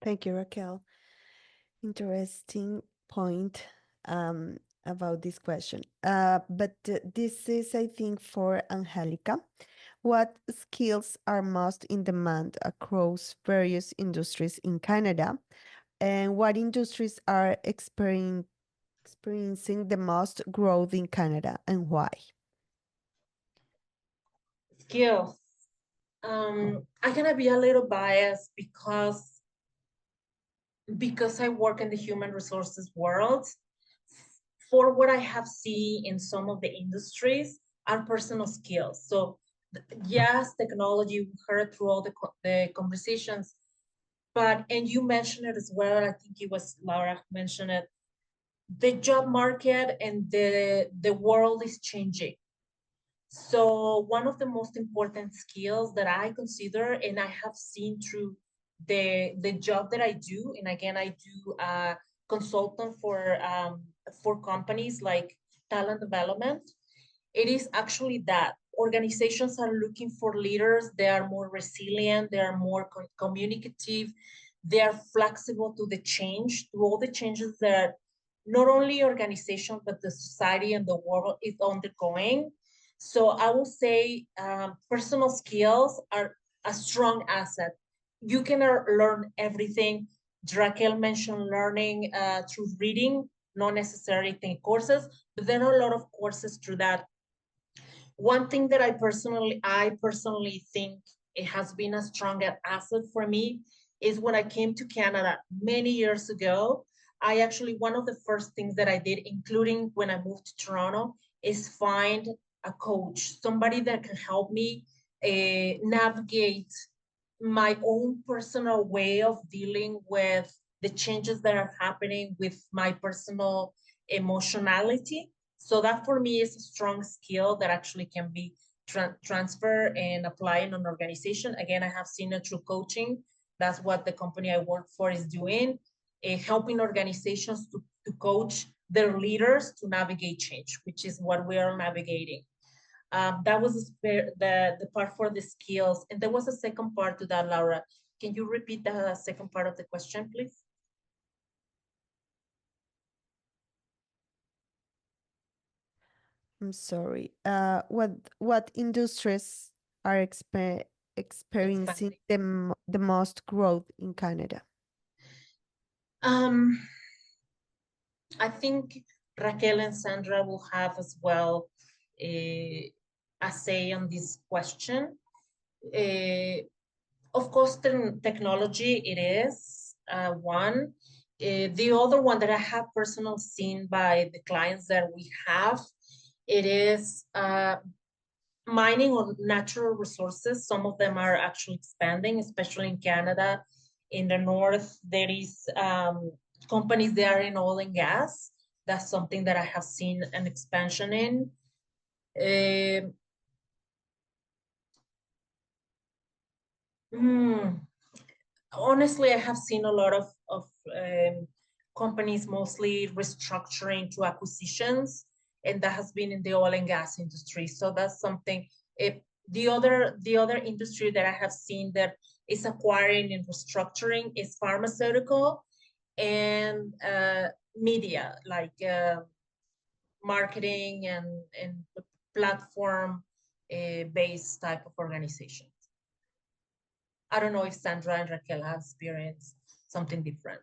Thank you, Raquel. Interesting point about this question. But this is, I think, for Angelica. What skills are most in demand across various industries in Canada? And what industries are experiencing the most growth in Canada, and why? Skills. I'm gonna be a little biased because I work in the human resources world. For what I have seen in some of the industries are personal skills. So yes, technology, we heard through all the conversations, and you mentioned it as well, I think it was Laura who mentioned it, the job market and the world is changing. So one of the most important skills that I consider, and I have seen through the job that I do, and again, I do consultant for companies like talent development, it is actually that organizations are looking for leaders. They are more resilient. They are more communicative. They are flexible to the change, to all the changes that not only organization, but the society and the world is undergoing. So I will say personal skills are a strong asset. You can learn everything. Raquel mentioned learning through reading, not necessarily take courses, but there are a lot of courses through that. One thing that I personally think it has been a strong asset for me is when I came to Canada many years ago. I actually, one of the first things that I did, including when I moved to Toronto, is find a coach, somebody that can help me navigate my own personal way of dealing with the changes that are happening with my personal emotionality. So that for me is a strong skill that actually can be transferred and applied in an organization. Again, I have seen it through coaching. That's what the company I work for is doing, helping organizations to coach their leaders to navigate change, which is what we are navigating. That was the part for the skills. And there was a second part to that, Laura. Can you repeat the second part of the question, please? I'm sorry. What industries are experiencing the most growth in Canada? I think Raquel and Sandra will have as well a say on this question. Of course, technology, it is one. The other one that I have personally seen by the clients that we have, it is mining on natural resources. Some of them are actually expanding, especially in Canada. In the north, there is companies that are in oil and gas. That's something that I have seen an expansion in. Honestly, I have seen a lot of companies mostly restructuring to acquisitions, and that has been in the oil and gas industry. So that's something. The other industry that I have seen that is acquiring and restructuring is pharmaceutical and media, like marketing and platform based type of organizations. I don't know if Sandra and Raquel have experienced something different.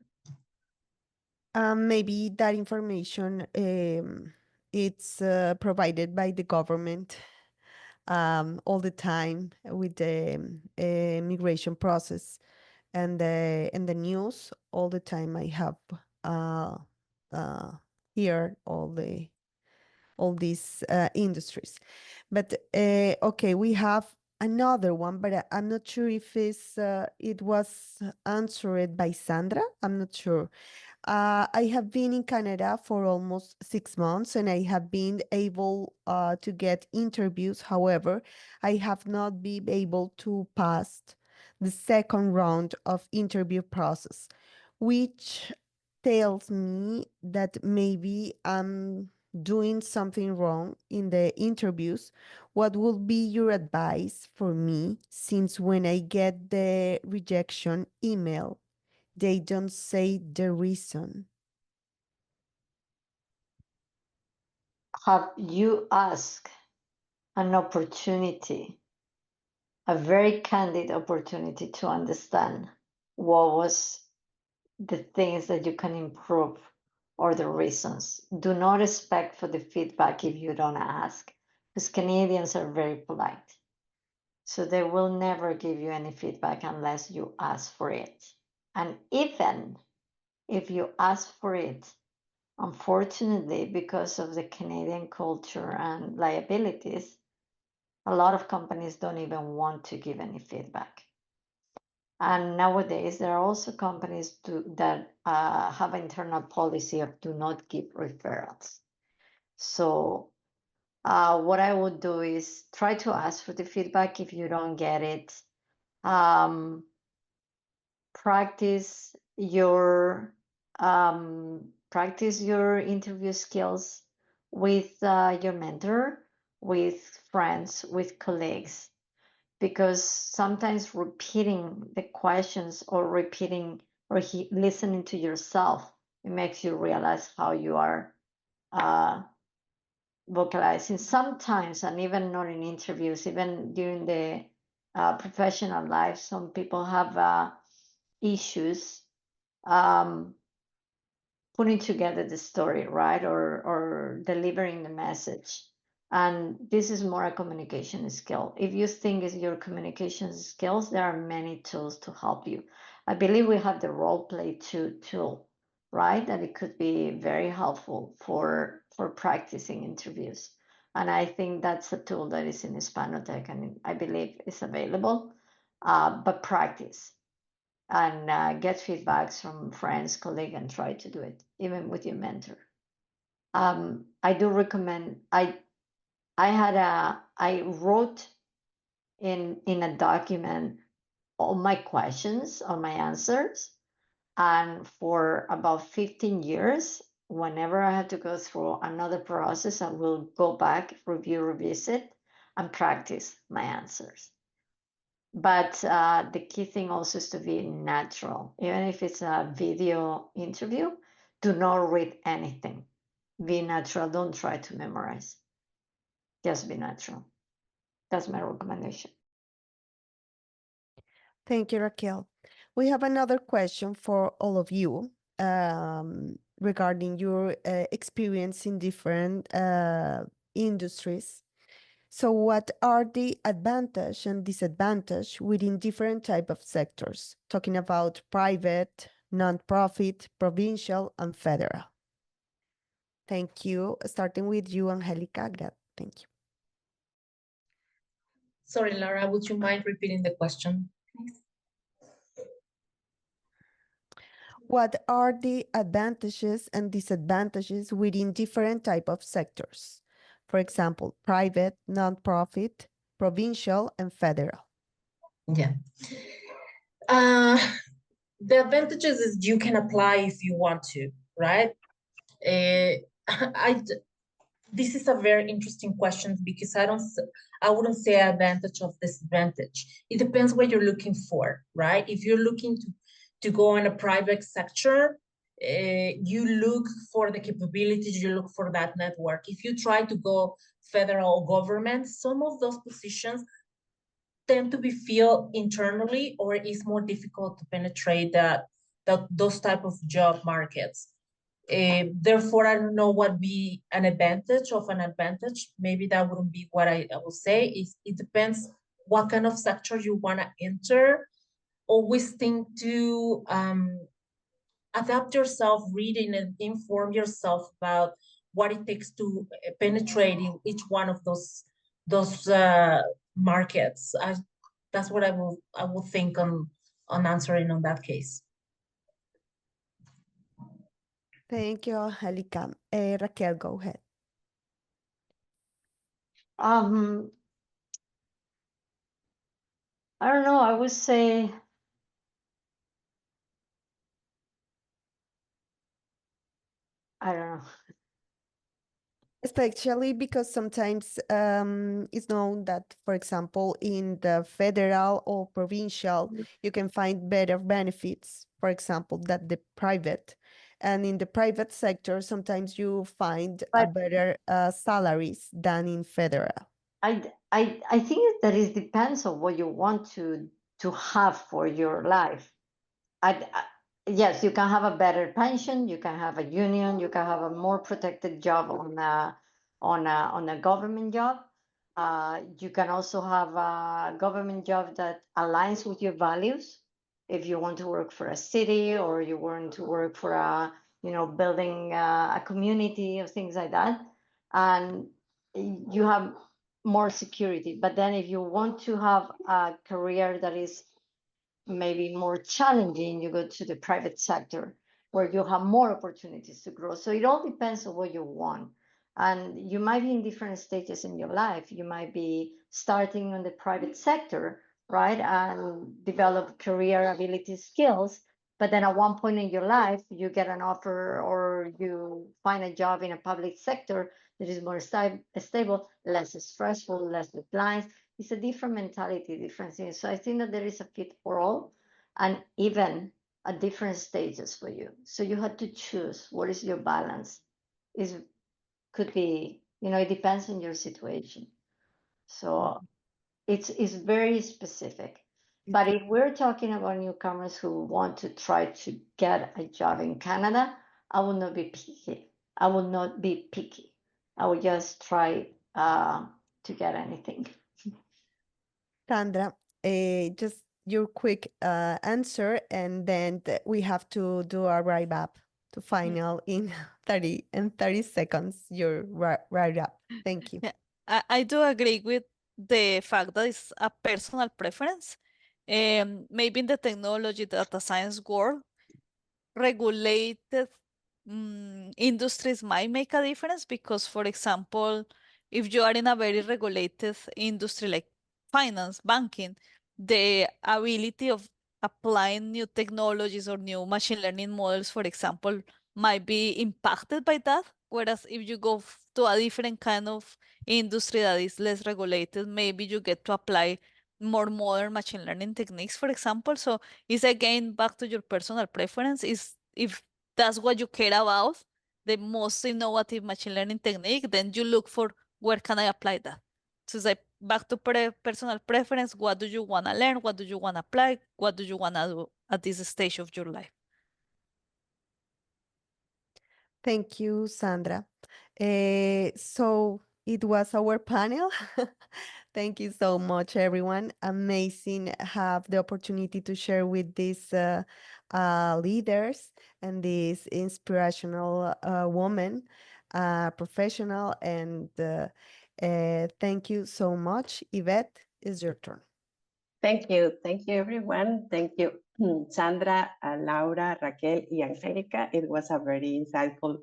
Maybe that information it's provided by the government all the time with the migration process and the news all the time. I have here all these industries, but okay, we have another one, but I'm not sure if it was answered by Sandra. I'm not sure. I have been in Canada for almost 6 months and I have been able to get interviews. However, I have not been able to pass the second round of interview process, which tells me that maybe I'm doing something wrong in the interviews. What would be your advice for me, since when I get the rejection email, they don't say the reason? Have you asked an opportunity, a very candid opportunity to understand what was the things that you can improve or the reasons? Do not expect for the feedback if you don't ask, because Canadians are very polite. So they will never give you any feedback unless you ask for it. And even if you ask for it, unfortunately, because of the Canadian culture and liabilities, a lot of companies don't even want to give any feedback. And nowadays, there are also companies that have internal policy of do not give referrals. So what I would do is try to ask for the feedback. If you don't get it, practice your interview skills with your mentor, with friends, with colleagues, because sometimes repeating the questions or listening to yourself, it makes you realize how you are vocalizing sometimes, and even not in interviews, even during the professional life, some people have issues putting together the story, right, or delivering the message. And this is more a communication skill. If you think it's your communication skills, there are many tools to help you. I believe we have the role play tool, right? That it could be very helpful for practicing interviews. And I think that's a tool that is in Hispanotech, and I believe it's available. But practice and get feedbacks from friends, colleagues, and try to do it, even with your mentor. I do recommend. I wrote in a document all my questions, all my answers, and for about 15 years, whenever I have to go through another process, I will go back, revisit, and practice my answers. But the key thing also is to be natural. Even if it's a video interview, do not read anything. Be natural. Don't try to memorize. Just be natural. That's my recommendation. Thank you, Raquel. We have another question for all of you regarding your experience in different industries. So what are the advantage and disadvantage within different type of sectors? Talking about private, non-profit, provincial, and federal. Thank you. Starting with you, Angelica. Thank you. Sorry, Laura, would you mind repeating the question, please? What are the advantages and disadvantages within different type of sectors? For example, private, non-profit, provincial, and federal. Yeah. The advantages is you can apply if you want to, right? This is a very interesting question because I wouldn't say advantage or disadvantage. It depends what you're looking for, right? If you're looking to go in a private sector, you look for the capabilities, you look for that network. If you try to go federal government, some of those positions tend to be filled internally, or it's more difficult to penetrate those type of job markets. Therefore, I don't know what be an advantage of an advantage. Maybe that wouldn't be what I would say. It depends what kind of sector you want to enter. Always think to adapt yourself, reading and inform yourself about what it takes to penetrate in each one of those markets. That's what I will think on answering on that case. Thank you, Angelica. Raquel, go ahead. I don't know. I would say I don't know. Especially because sometimes it's known that, for example, in the federal or provincial, you can find better benefits, for example, than the private. And in the private sector, sometimes you find a better salaries than in federal. I think that it depends on what you want to have for your life. Yes, you can have a better pension, you can have a union, you can have a more protected job on a government job. You can also have a government job that aligns with your values. If you want to work for a city, or you want to work for building a community or things like that, and you have more security. But then if you want to have a career that is maybe more challenging, you go to the private sector where you have more opportunities to grow. So it all depends on what you want. And you might be in different stages in your life. You might be starting in the private sector, right? And develop career ability skills. But then at one point in your life, you get an offer or you find a job in a public sector that is more stable, less stressful, less declines. It's a different mentality, different things. So I think that there is a fit for all, and even at different stages for you. So you have to choose what is your balance. Could be, it depends on your situation. So it's very specific. But if we're talking about newcomers who want to try to get a job in Canada, I will not be picky. I will not be picky. I will just try to get anything. Sandra, just your quick answer, and then we have to do a write up to final in 30 seconds. Your write up. Thank you. Yeah, I do agree with the fact that it's a personal preference. Maybe in the technology, data science world, regulated industries might make a difference because, for example, if you are in a very regulated industry like finance, banking, the ability of applying new technologies or new machine learning models, for example, might be impacted by that. Whereas if you go to a different kind of industry that is less regulated, maybe you get to apply more modern machine learning techniques, for example. So it's again back to your personal preference. Is if that's what you care about, the most innovative machine learning technique, then you look for where can I apply that. So it's like back to personal preference. What do you want to learn? What do you want to apply? What do you want to do at this stage of your life? Thank you, Sandra. So it was our panel. Thank you so much, everyone. Amazing have the opportunity to share with these leaders and these inspirational women, professional, and thank you so much. Yvette, it's your turn. Thank you. Thank you, everyone. Thank you, Sandra, Laura, Raquel, y Angelica. It was a very insightful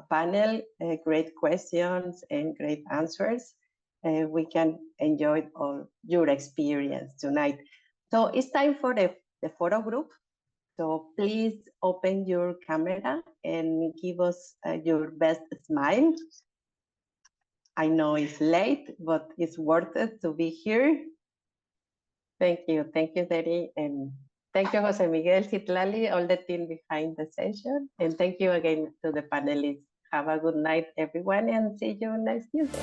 panel, great questions and great answers. We can enjoy all your experience tonight. So it's time for the photo group. So please open your camera and give us your best smile. I know it's late, but it's worth it to be here. Thank you, Deri, and thank you, Jose Miguel, Citlali, all the team behind the session, and thank you again to the panelists. Have a good night, everyone, and see you next Tuesday.